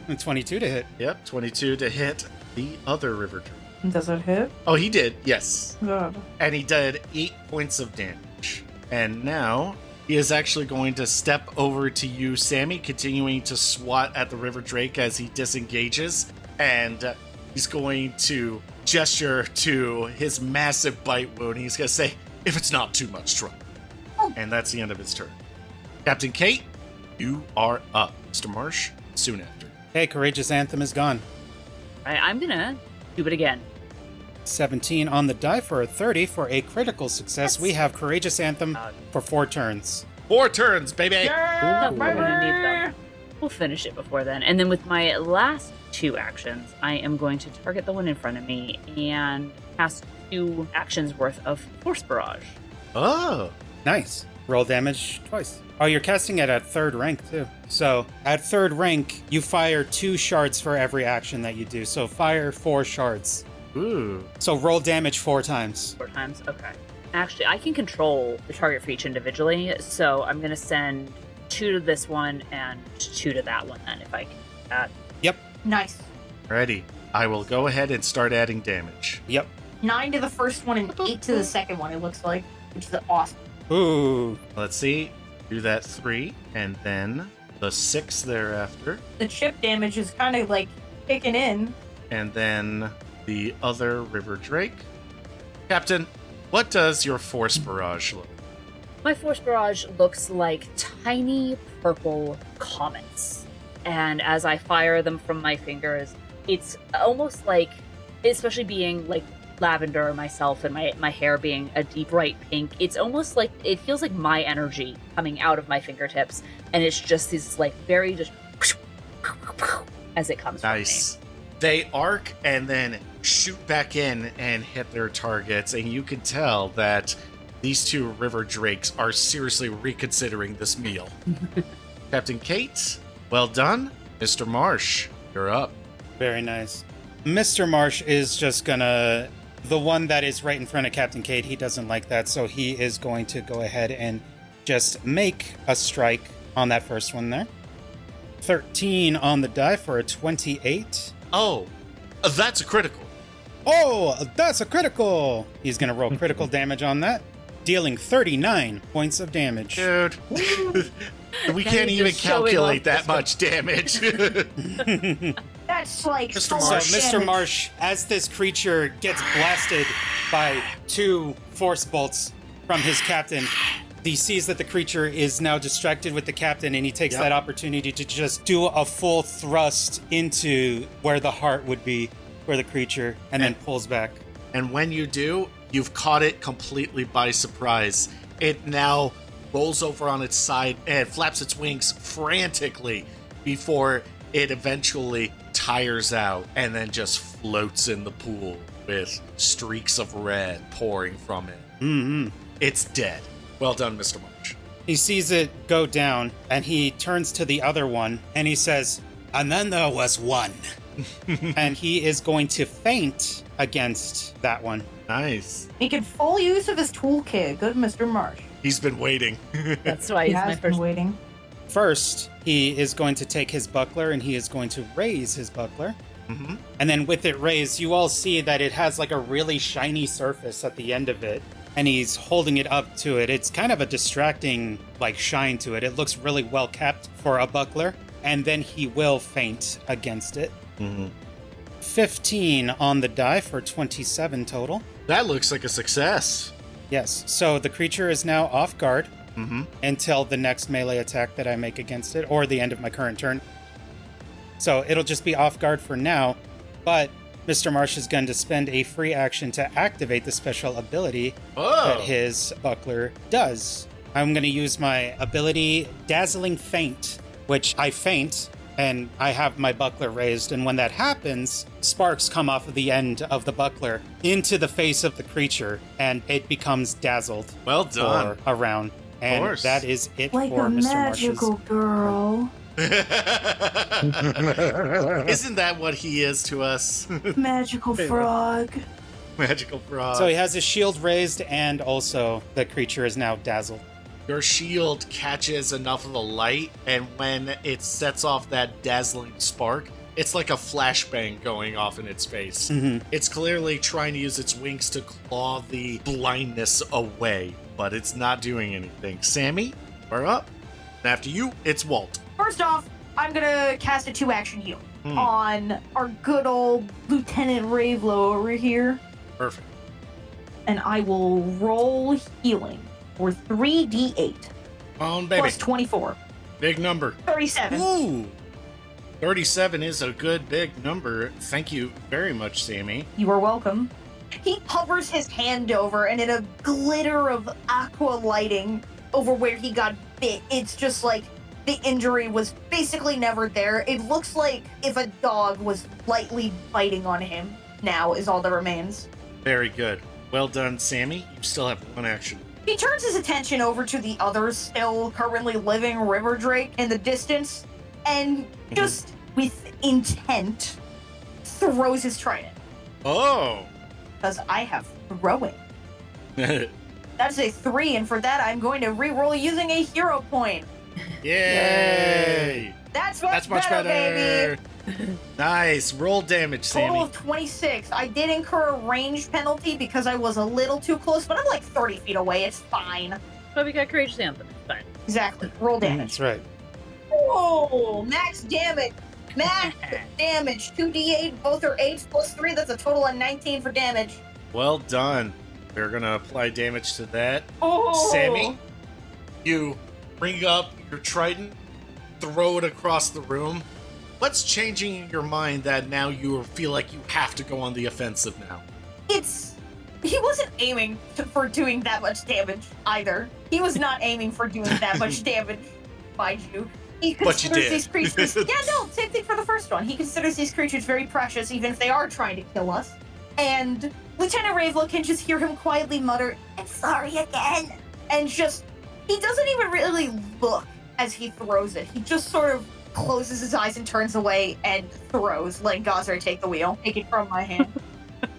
And 22 to hit. Yep, 22 to hit the other river drake. Does it hit? Oh, he did, yes. Good. And he did 8 points of damage. And now he is actually going to step over to you, Sammy, continuing to swat at the river drake as he disengages. And he's going to gesture to his massive bite wound. He's going to say, "If it's not too much trouble." And that's the end of his turn. Captain Kate, you are up. Mr. Marsh, soon after. Hey, Courageous Anthem is gone. All right, I'm gonna do it again. 17 on the die for a 30 for a critical success. We have Courageous Anthem for 4 turns. 4 turns, baby! Yeah, We're gonna need them. We'll finish it before then. And then with my last 2 actions, I am going to target the one in front of me and cast 2 actions worth of Force Barrage. Oh, Nice. Roll damage twice. Oh, you're casting it at 3rd rank, too. So, at 3rd rank, you fire 2 shards for every action that you do. So, fire 4 shards. ooh. So, roll damage 4 times. 4 times? Okay. Actually, I can control the target for each individually, so I'm going to send 2 to this one and 2 to that one then, if I can do that. Yep. Nice. Ready. I will go ahead and start adding damage. Yep. 9 to the first one and 8 to the second one, it looks like, which is awesome. Ooh. Let's see. Do that 3, and then the 6 thereafter, The chip damage is kind of like kicking in. and then the other river drake. Captain, what does your force barrage look? My Force Barrage looks like tiny purple comets. And as I fire them from my fingers, it's almost like, especially being like lavender myself and my hair being a deep bright pink, it's almost like, it feels like my energy coming out of my fingertips. And it's just this like very just as it comes Nice. They arc and then shoot back in and hit their targets, and you can tell that these 2 river drakes are seriously reconsidering this meal. Captain Kate, well done. Mr. Marsh, you're up. Very nice. Mr. Marsh is just gonna... The one that is right in front of Captain Cade, he doesn't like that, so he is going to go ahead and just make a strike on that first one there. 13 on the die for a 28. Oh, that's a critical. Oh, that's a critical! He's gonna roll critical damage on that, dealing 39 points of damage. Dude, we can't he's even just showing calculate off that much damage. That's like Mr. so So, Marsh. much Mr. damage. Marsh, as this creature gets blasted by 2 force bolts from his captain, he sees that the creature is now distracted with the captain, and he takes Yep. that opportunity to just do a full thrust into where the heart would be for the creature, and then pulls back. And when you do, you've caught it completely by surprise. It now rolls over on its side and flaps its wings frantically before it eventually tires out and then just floats in the pool with streaks of red pouring from it. Mm-hmm. It's dead. Well done, Mr. Marsh. He sees it go down, and he turns to the other one, and he says, "And then there was one." And he is going to feint against that one. Nice. Making full use of his toolkit. Good Mr. Marsh. He's been waiting. That's why He he's my has been first. waiting. First, he is going to take his buckler, and he is going to raise his buckler. Mhm. And then with it raised, you all see that it has like a really shiny surface at the end of it. And he's holding it up to it. It's kind of a distracting like shine to it. It looks really well kept for a buckler. and then he will faint against it. Mm-hmm. 15 on the die for 27 total. That looks like a success. Yes, so the creature is now off guard Mm-hmm. until the next melee attack that I make against it, or the end of my current turn. So it'll just be off guard for now, but Mr. Marsh is going to spend a free action to activate the special ability that his buckler does. I'm going to use my ability Dazzling Feint, which I feint, and I have my buckler raised, and when that happens, sparks come off of the end of the buckler into the face of the creature, and it becomes dazzled Well done. for a round. And course. that is it Like for a Mr. magical Marsh's. girl. Isn't that what he is to us? Magical frog. Magical frog. So he has his shield raised, and also the creature is now dazzled. Your shield catches enough of the light, and when it sets off that dazzling spark, it's like a flashbang going off in its face. Mm-hmm. It's clearly trying to use its wings to claw the blindness away, but it's not doing anything. Sammy, we're up. And after you, it's Walt. First off, I'm gonna cast a 2-action heal on our good old Lieutenant Ravelow over here. Perfect. And I will roll healing for 3d8 On, baby. plus 24. Big number. 37. Ooh. 37 is a good big number. Thank you very much, Sammy. You are welcome. He hovers his hand over, and in a glitter of aqua lighting over where he got bit, it's just like the injury was basically never there. It looks like if a dog was lightly biting on him now is all that remains. Very good. Well done, Sammy. You still have one action. He turns his attention over to the other still currently living river drake in the distance, and just with intent throws his trident. Oh. Because I have throwing. That's a 3, and for that I'm going to re-roll using a hero point. Yay! That's much better, baby. Nice. Roll damage, Total Sammy. of 26. I did incur a range penalty because I was a little too close, but I'm like 30 feet away. It's fine. But we got courageous anthem. It's fine. Exactly. Roll damage. That's right. Oh, max damage. Max damage. 2d8. Both are 8s plus 3. That's a total of 19 for damage. Well done. We're gonna apply damage to that. Oh, Sammy, you bring up your trident, throw it across the room. What's changing in your mind that now you feel like you have to go on the offensive now? He wasn't aiming for doing that much damage either. He was not aiming for doing that much damage, mind you. He But you considers did. these creatures. Yeah, no, same thing for the first one. He considers these creatures very precious, even if they are trying to kill us. And Lieutenant Ravelow can just hear him quietly mutter, "I'm sorry again." And just, he doesn't even really look as he throws it. He just sort of closes his eyes and turns away and throws, letting Gosser take the wheel. Take it from my hand.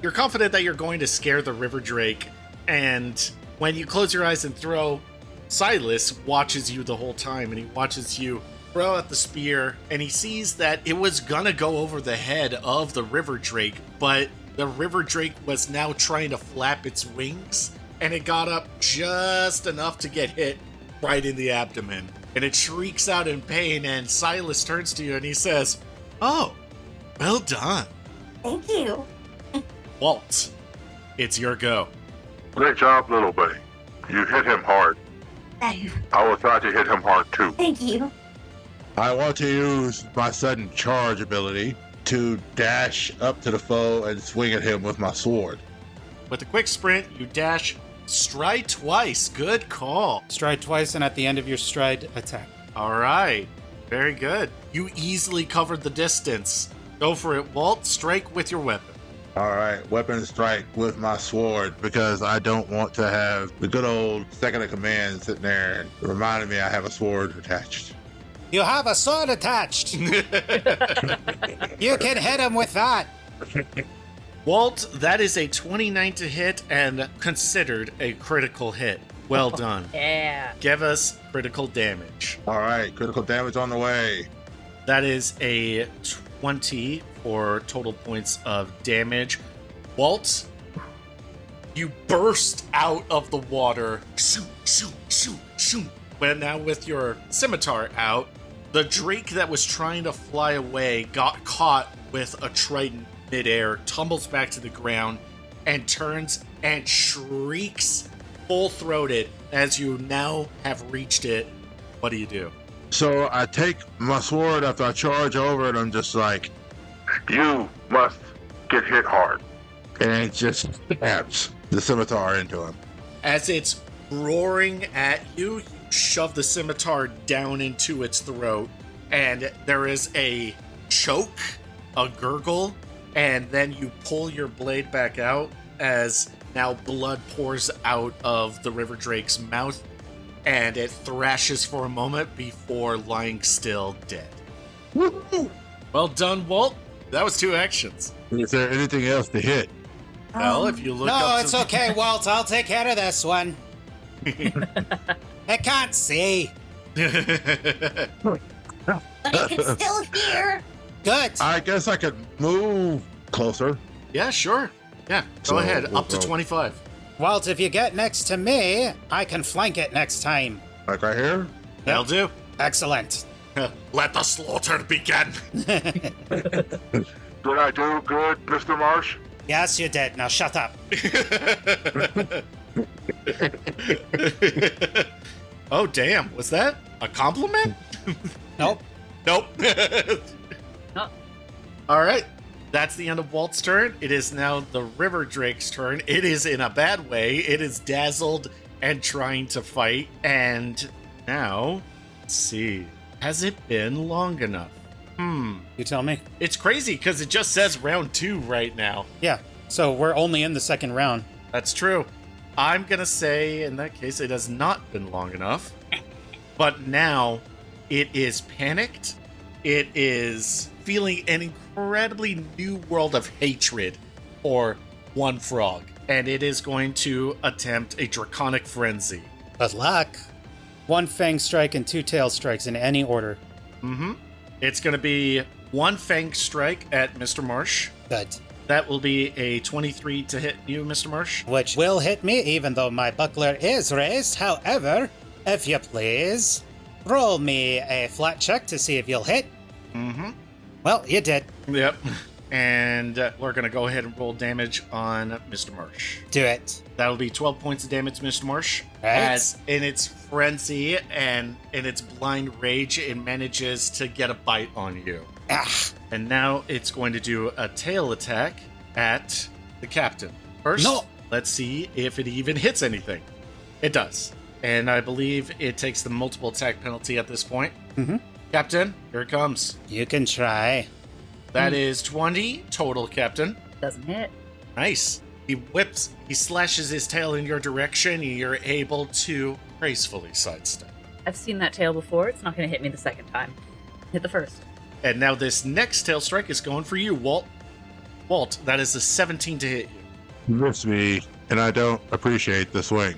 You're confident that you're going to scare the river drake, and when you close your eyes and throw, Silas watches you the whole time, and he watches you throw out the spear, and he sees that it was gonna go over the head of the river drake, but the river drake was now trying to flap its wings, and it got up just enough to get hit right in the abdomen. And it shrieks out in pain, and Silas turns to you and he says, "Oh, well done. Thank you. Walt, it's your go." Great job, little buddy. You hit him hard. I will try to hit him hard too. Thank you. I want to use my sudden charge ability to dash up to the foe and swing at him with my sword. With a quick sprint, you dash, stride twice. Good call. Stride twice, and at the end of your stride, attack. All right. Very good. You easily covered the distance. Go for it, Walt. Strike with your weapon. All right, weapon strike with my sword because I don't want to have the good old second in command sitting there and reminding me I have a sword attached. You have a sword attached. You can hit him with that. Walt, that is a 29 to hit and considered a critical hit. Well done. Yeah. Give us critical damage. All right, critical damage on the way. That is a 20 for total points of damage. Walt, you burst out of the water. Shoo, shoo, shoo, shoo. But now with your scimitar out, The drake that was trying to fly away got caught with a trident midair, tumbles back to the ground, and turns and shrieks full-throated as you now have reached it. What do you do? So I take my sword after I charge over it. I'm just like, you must get hit hard. And it just stabs the scimitar into him. As it's roaring at you, you shove the scimitar down into its throat, and there is a choke, a gurgle, and then you pull your blade back out as now blood pours out of the river drake's mouth, and it thrashes for a moment before lying still dead. Woo! Well done, Walt. That was 2 actions. Is there anything else to hit? Well, if you look No, up it's okay, Walt. I'll take care of this one. I can't see. But it's still here. Good. I guess I could move closer. Yeah, sure. Yeah, go So, ahead. we'll Up to go. 25. Walt, if you get next to me, I can flank it next time. Like right here? That'll do. Excellent. Let the slaughter begin. Did I do good, Mr. Marsh? Yes, you did. Now shut up. Oh, damn. Was that a compliment? Nope. Nope. No. All right. That's the end of Walt's turn. It is now the River Drake's turn. It is in a bad way. It is dazzled and trying to fight. And now, let's see. Has it been long enough? You tell me. It's crazy because it just says round 2 right now. Yeah. So we're only in the second round. That's true. I'm going to say, in that case, it has not been long enough. But now, it is panicked. It is feeling an incredibly new world of hatred for one frog. And it is going to attempt a draconic frenzy. Good luck. 1 fang strike and 2 tail strikes in any order. It's going to be 1 fang strike at Mr. Marsh. Good. That will be a 23 to hit you, Mr. Marsh. Which will hit me even though my buckler is raised. However, if you please, roll me a flat check to see if you'll hit. Well, you did. Yep. And we're going to go ahead and roll damage on Mr. Marsh. Do it. That'll be 12 points of damage, Mr. Marsh. Right. As in its frenzy and in its blind rage, it manages to get a bite on you. Ah. And now it's going to do a tail attack at the captain. First, No. let's see if it even hits anything. It does. And I believe it takes the multiple attack penalty at this point. Captain, here it comes. You can try. That is 20 total, Captain. Doesn't hit. Nice. He slashes his tail in your direction, and you're able to gracefully sidestep. I've seen that tail before. It's not going to hit me the second time. Hit the first. And now this next tail strike is going for you, Walt. Walt, that is a 17 to hit you. Miss me, and I don't appreciate the swing.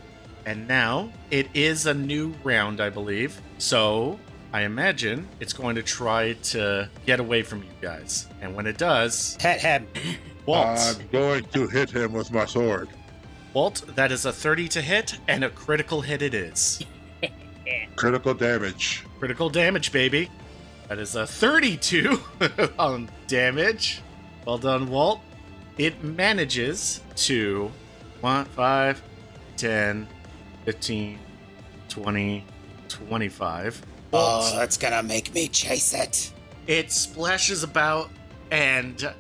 And now it is a new round, I believe. So I imagine it's going to try to get away from you guys. And when it does, Hit him. Walt, I'm going to hit him with my sword. Walt, that is a 30 to hit, and a critical hit it is. Critical damage. Critical damage, baby. That is a 32 on damage. Well done, Walt. It manages to 5, 10, 15, 20, 25. Oh, that's gonna make me chase it. It splashes about, and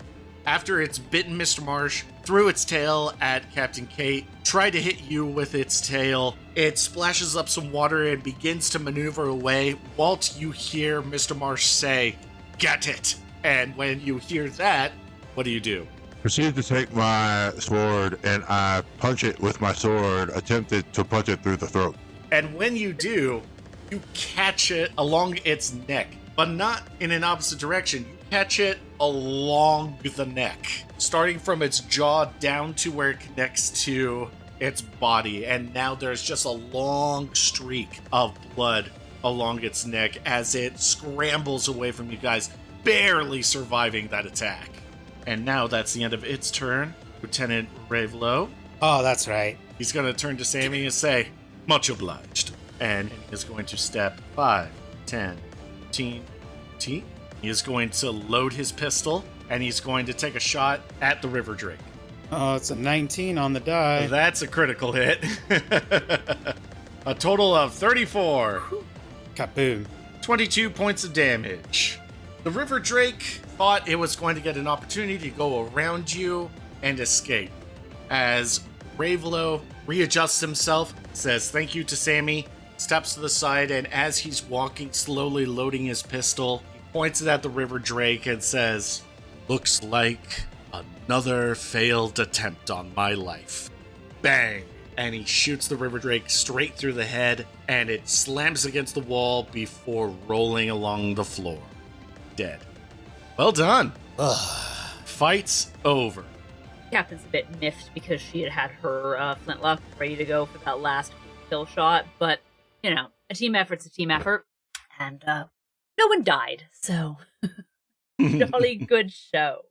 after it's bitten Mr. Marsh, threw its tail at Captain Kate, tried to hit you with its tail. It splashes up some water and begins to maneuver away. Walt, you hear Mr. Marsh say, "Get it!" And when you hear that, what do? Proceed to take my sword, and I punch it with my sword, attempted to punch it through the throat. And when you do, you catch it along its neck, but not in an opposite direction. You catch it along the neck, starting from its jaw down to where it connects to its body. And now there's just a long streak of blood along its neck as it scrambles away from you guys, barely surviving that attack. And now that's the end of its turn. Lieutenant Ravelow, Oh, that's right. he's going to turn to Sammy and say, "Much obliged." And he's going to step 5, 10, 15, T. He is going to load his pistol, and he's going to take a shot at the River Drake. Oh, it's a 19 on the die. That's a critical hit. A total of 34. Kaboom. 22 points of damage. The River Drake thought it was going to get an opportunity to go around you and escape. As Ravelo readjusts himself, says thank you to Sammy, steps to the side, and as he's walking, slowly loading his pistol, he points it at the River Drake and says, "Looks like another failed attempt on my life." Bang! And he shoots the River Drake straight through the head, and it slams against the wall before rolling along the floor. Dead. Well done. Fight's over. Captain's a bit miffed because she had her flintlock ready to go for that last kill shot, but, you know, a team effort's a team effort, and no one died, so jolly good show.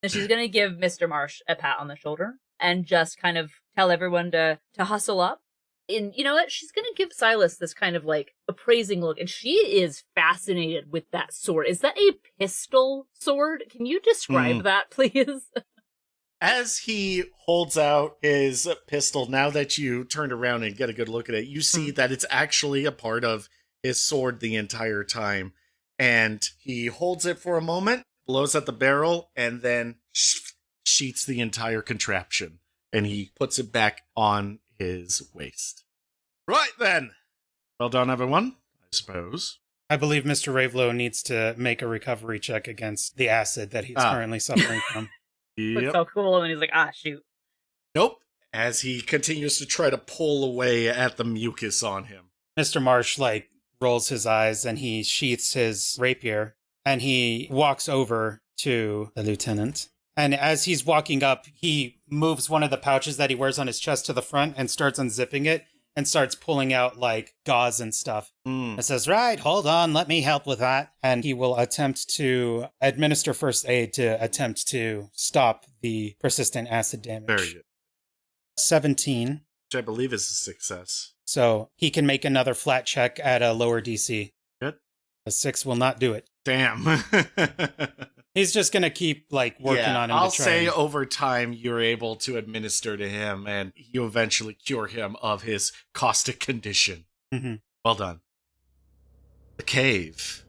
And she's going to give Mr. Marsh a pat on the shoulder and just kind of tell everyone to hustle up. And you know what? She's going to give Silas this kind of like appraising look, and she is fascinated with that sword. Is that a pistol sword? Can you describe that, please? As he holds out his pistol, now that you turned around and get a good look at it, you see that it's actually a part of his sword the entire time. And he holds it for a moment, blows at the barrel, and then sheets the entire contraption. And he puts it back on his waist. Right then. Well done, everyone, I suppose. I believe Mr. Ravelo needs to make a recovery check against the acid that he's currently suffering from. Looks so cool, and he's like, shoot. Nope. As he continues to try to pull away at the mucus on him. Mr. Marsh, rolls his eyes and he sheaths his rapier and he walks over to the lieutenant. And as he's walking up, he moves one of the pouches that he wears on his chest to the front and starts unzipping it and starts pulling out gauze and stuff. And says, right, hold on, let me help with that. And he will attempt to administer first aid to attempt to stop the persistent acid damage. Very good. 17. Which I believe is a success. So he can make another flat check at a lower DC. Good. A 6 will not do it. Damn. He's just going to keep working on him. I'll say over time you're able to administer to him and you eventually cure him of his caustic condition. Mm-hmm. Well done. The cave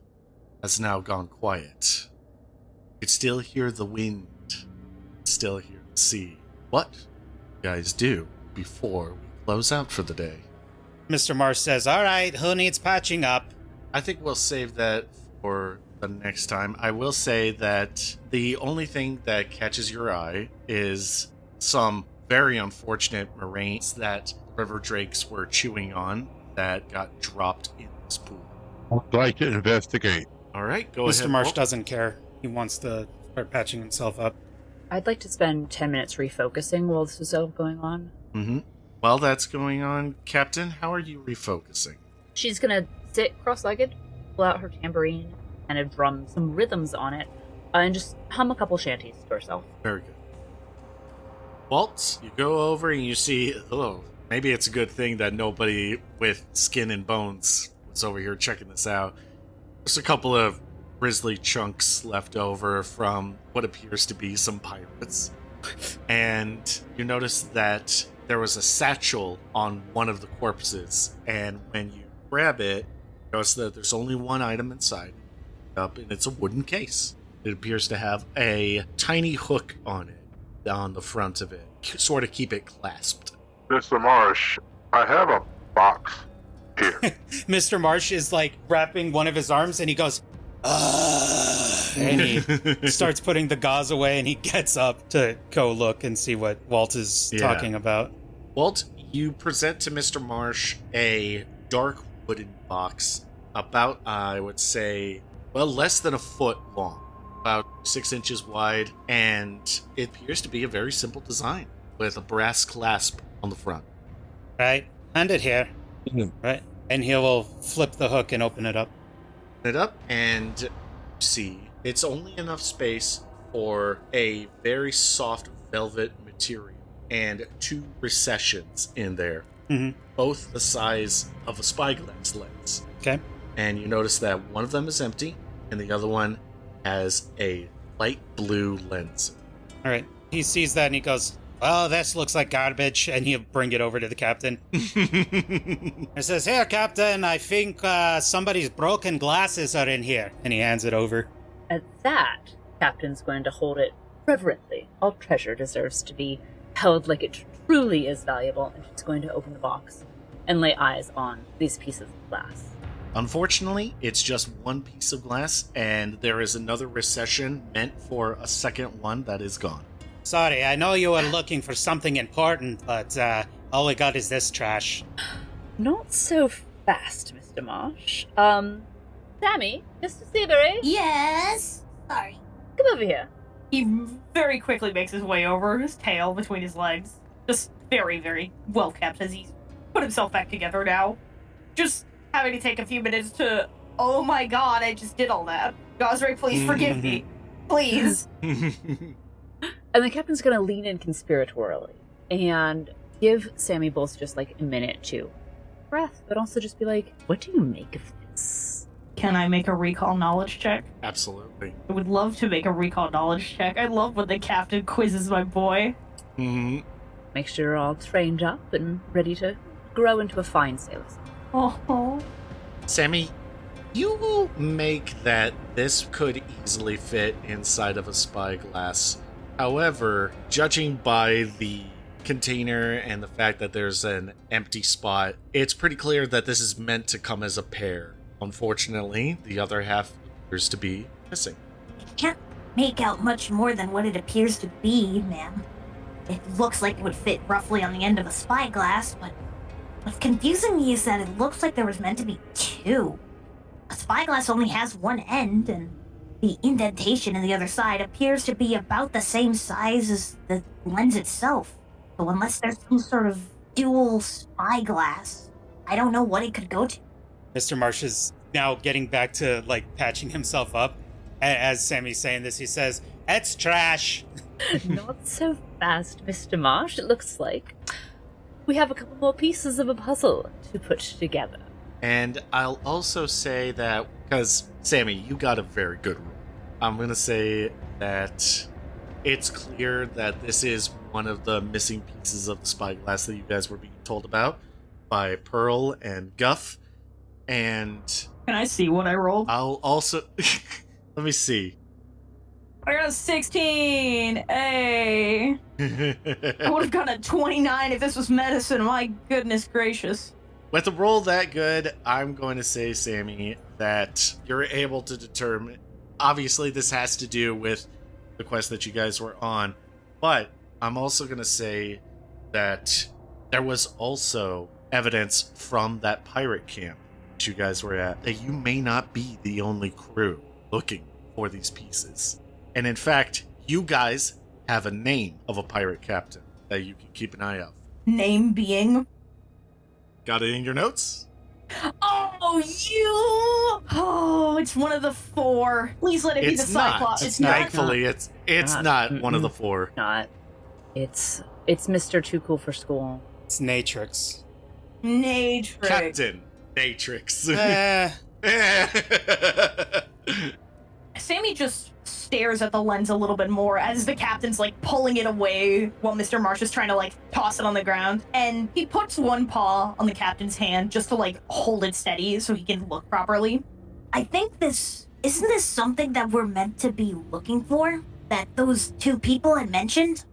has now gone quiet. You can still hear the wind, still hear the sea. What you guys do before we close out for the day? Mr. Marsh says, all right, who needs patching up? I think we'll save that for the next time. I will say that the only thing that catches your eye is some very unfortunate moraines that river drakes were chewing on that got dropped in this pool. I'd like to investigate. All right, go ahead. Mr. Marsh Walt. doesn't care. He wants to start patching himself up. I'd like to spend 10 minutes refocusing while this is all going on. Mm-hmm. While that's going on, Captain, how are you refocusing? She's gonna sit cross-legged, pull out her tambourine, and drum some rhythms on it, and just hum a couple shanties to herself. Very good. Walt, you go over and you see, maybe it's a good thing that nobody with skin and bones was over here checking this out. There's a couple of grisly chunks left over from what appears to be some pirates. And you notice that there was a satchel on one of the corpses, and when you grab it, you notice that there's only one item inside, and it's a wooden case. It appears to have a tiny hook on it, on the front of it, sort of keep it clasped. Mr. Marsh, I have a box here. Mr. Marsh is wrapping one of his arms and he goes, and he starts putting the gauze away and he gets up to go look and see what Walt is talking about. Walt, you present to Mr. Marsh a dark wooden box about, I would say, less than a foot long, about 6 inches wide, and it appears to be a very simple design with a brass clasp on the front. Right, hand it here. Right, and he will flip the hook and open it up. It up and see it's only enough space for a very soft velvet material and 2 recessions in there, Mm-hmm. both the size of a spyglass lens. Okay. and you notice that one of them is empty, and the other one has a light blue lens. All right. He sees that and he goes, well, this looks like garbage, and he'll bring it over to the captain. He says, here, Captain, I think somebody's broken glasses are in here. And he hands it over. At that, Captain's going to hold it reverently. All treasure deserves to be held like it truly is valuable, and she's going to open the box and lay eyes on these pieces of glass. Unfortunately, it's just one piece of glass, and there is another recession meant for a second one that is gone. Sorry, I know you were looking for something important, but all we got is this trash. Not so fast, Mr. Marsh. Sammy, Mr. Seabury, Yes. Sorry. come over here. He very quickly makes his way over, his tail between his legs. Just very, very well kept as he's put himself back together now. Just having to take a few minutes to, oh my god, I just did all that. Gosrick, please forgive me. Please. And the captain's going to lean in conspiratorially and give Sammy both just like a minute to breath, but also just be like, what do you make of this? Can I make a recall knowledge check? Absolutely. I would love to make a recall knowledge check. I love when the captain quizzes my boy. Mm-hmm. Make sure you're all trained up and ready to grow into a fine sailor. Oh. Sammy, you make that this could easily fit inside of a spyglass. However, judging by the container and the fact that there's an empty spot, it's pretty clear that this is meant to come as a pair. Unfortunately, the other half appears to be missing. Can't make out much more than what it appears to be, ma'am. It looks like it would fit roughly on the end of a spyglass, but what's confusing me is that it looks like there was meant to be two. A spyglass only has one end, and the indentation in the other side appears to be about the same size as the lens itself. So unless there's some sort of dual spyglass, I don't know what it could go to. Mr. Marsh is now getting back to, like, patching himself up. As Sammy's saying this, he says, it's trash. Not so fast, Mr. Marsh. It looks like we have a couple more pieces of a puzzle to put together. And I'll also say that, because, Sammy, you got a very good rule. I'm going to say that it's clear that this is one of the missing pieces of the spyglass that you guys were being told about by Pearl and Guff. And Can I see what I rolled? I'll also... Let me see. I got a 16. Hey. I would have gotten a 29 if this was medicine. My goodness gracious. With a roll that good, I'm going to say, Sammy, that you're able to determine... Obviously, this has to do with the quest that you guys were on, but I'm also going to say that there was also evidence from that pirate camp that you guys were at that you may not be the only crew looking for these pieces. And in fact, you guys have a name of a pirate captain that you can keep an eye out. Name being... Got it in your notes? Oh, you! Oh, it's one of the four. Please let it be the Cyclops. It's not. Thankfully, it's not one of the four. Not. It's Mr. Too Cool for School. It's Natrix. Natrix. Captain Natrix. Sammy just stares at the lens a little bit more as the captain's like pulling it away while Mr. Marsh is trying to like toss it on the ground. And he puts one paw on the captain's hand just to like hold it steady so he can look properly. I think isn't this something that we're meant to be looking for? That those two people had mentioned?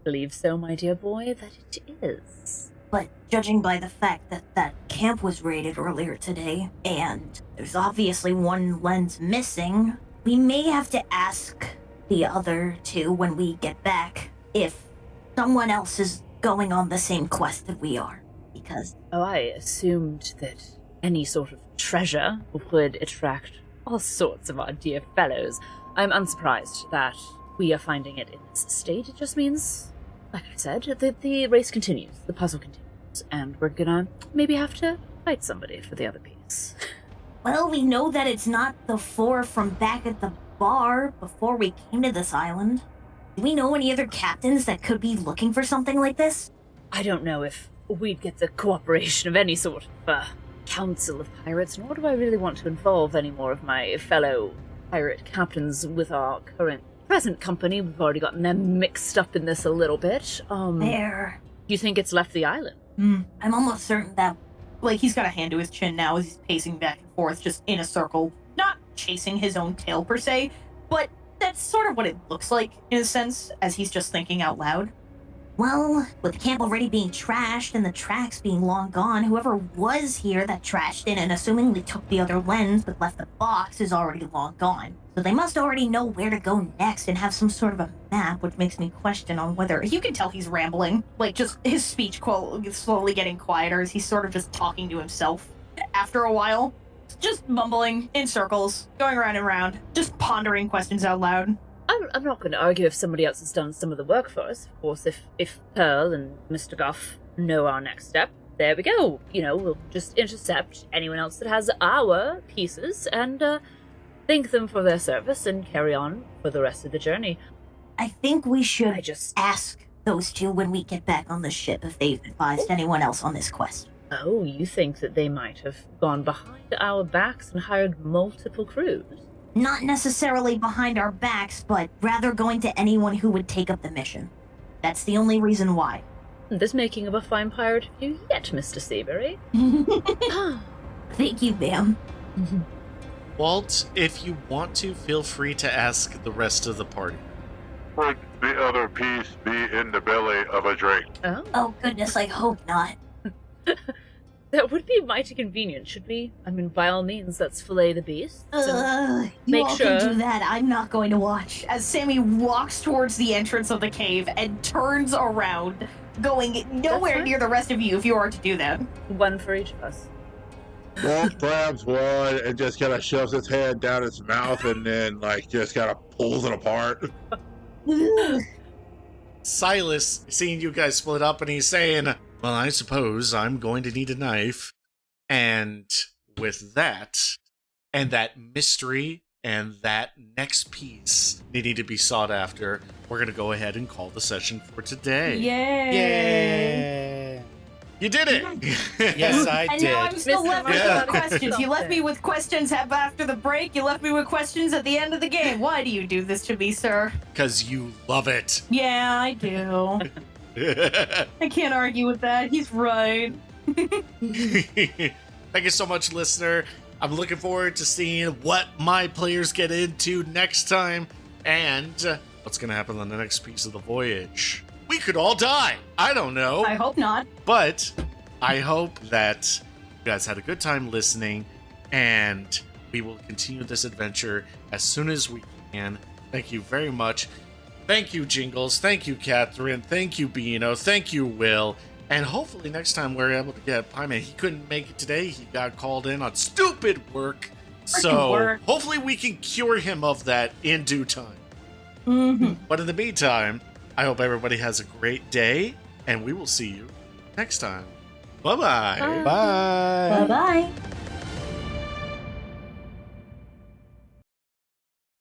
Believe so, my dear boy, that it is. But judging by the fact that that camp was raided earlier today, and there's obviously one lens missing, we may have to ask the other two when we get back if someone else is going on the same quest that we are. Because... Oh, I assumed that any sort of treasure would attract all sorts of our dear fellows. I'm unsurprised that we are finding it in this state. It just means, like I said, that the race continues, the puzzle continues, and we're gonna maybe have to fight somebody for the other piece. Well, we know that it's not the four from back at the bar before we came to this island. Do we know any other captains that could be looking for something like this? I don't know if we'd get the cooperation of any sort of council of pirates, nor do I really want to involve any more of my fellow pirate captains with our present company. We've already gotten them mixed up in this a little bit. There. Do you think it's left the island? I'm almost certain that. Like, he's got a hand to his chin now as he's pacing back and forth, just in a circle. Not chasing his own tail, per se, but that's sort of what it looks like, in a sense, as he's just thinking out loud. Well, with the camp already being trashed and the tracks being long gone, whoever was here that trashed it and assumingly took the other lens but left the box is already long gone. So they must already know where to go next and have some sort of a map, which makes me question on whether... You can tell he's rambling. Like, just his speech slowly getting quieter as he's sort of just talking to himself. After a while, just mumbling in circles, going around and around, just pondering questions out loud. I'm not going to argue if somebody else has done some of the work for us. Of course, if Pearl and Mr. Goff know our next step, there we go. You know, we'll just intercept anyone else that has our pieces and thank them for their service and carry on for the rest of the journey. I think we should I just... ask those two when we get back on the ship if they've advised anyone else on this quest. Oh, you think that they might have gone behind our backs and hired multiple crews? Not necessarily behind our backs, but rather going to anyone who would take up the mission. That's the only reason why. This making of a fine pirate of you yet, Mr. Seabury. Thank you, ma'am. Walt, if you want to, feel free to ask the rest of the party. Would the other piece be in the belly of a drake? Oh, Oh, goodness, I hope not. that would be mighty convenient, should we? I mean, by all means, let's fillet the beast. You make all sure- can do that. I'm not going to watch. As Sammy walks towards the entrance of the cave and turns around, going nowhere fine. near the rest of you if you are to do that. One for each of us. Walt grabs one and just kind of shoves its head down its mouth and then, like, just kind of pulls it apart. Silas, seeing you guys split up, and he's saying, well, I suppose I'm going to need a knife. And with that, and that mystery, and that next piece needing to be sought after, we're going to go ahead and call the session for today. Yay! Yay! You did it! Yes, I And did. now I'm still Mr. left with Yeah. more questions. You left me with questions after the break. You left me with questions at the end of the game. Why do you do this to me, sir? Because you love it. Yeah, I do. I can't argue with that. He's right. Thank you so much, listener. I'm looking forward to seeing what my players get into next time and what's going to happen on the next piece of the voyage. We could all die. I don't know. I hope not. But I hope that you guys had a good time listening, and we will continue this adventure as soon as we can. Thank you very much. Thank you, Jingles. Thank you, Catherine. Thank you, Beano. Thank you, Will. And hopefully next time we're able to get Pieman. He couldn't make it today. He got called in on stupid work. So work. hopefully we can cure him of that in due time. Mm-hmm. But in the meantime, I hope everybody has a great day, and we will see you next time. Bye-bye. Bye. Bye. Bye-bye.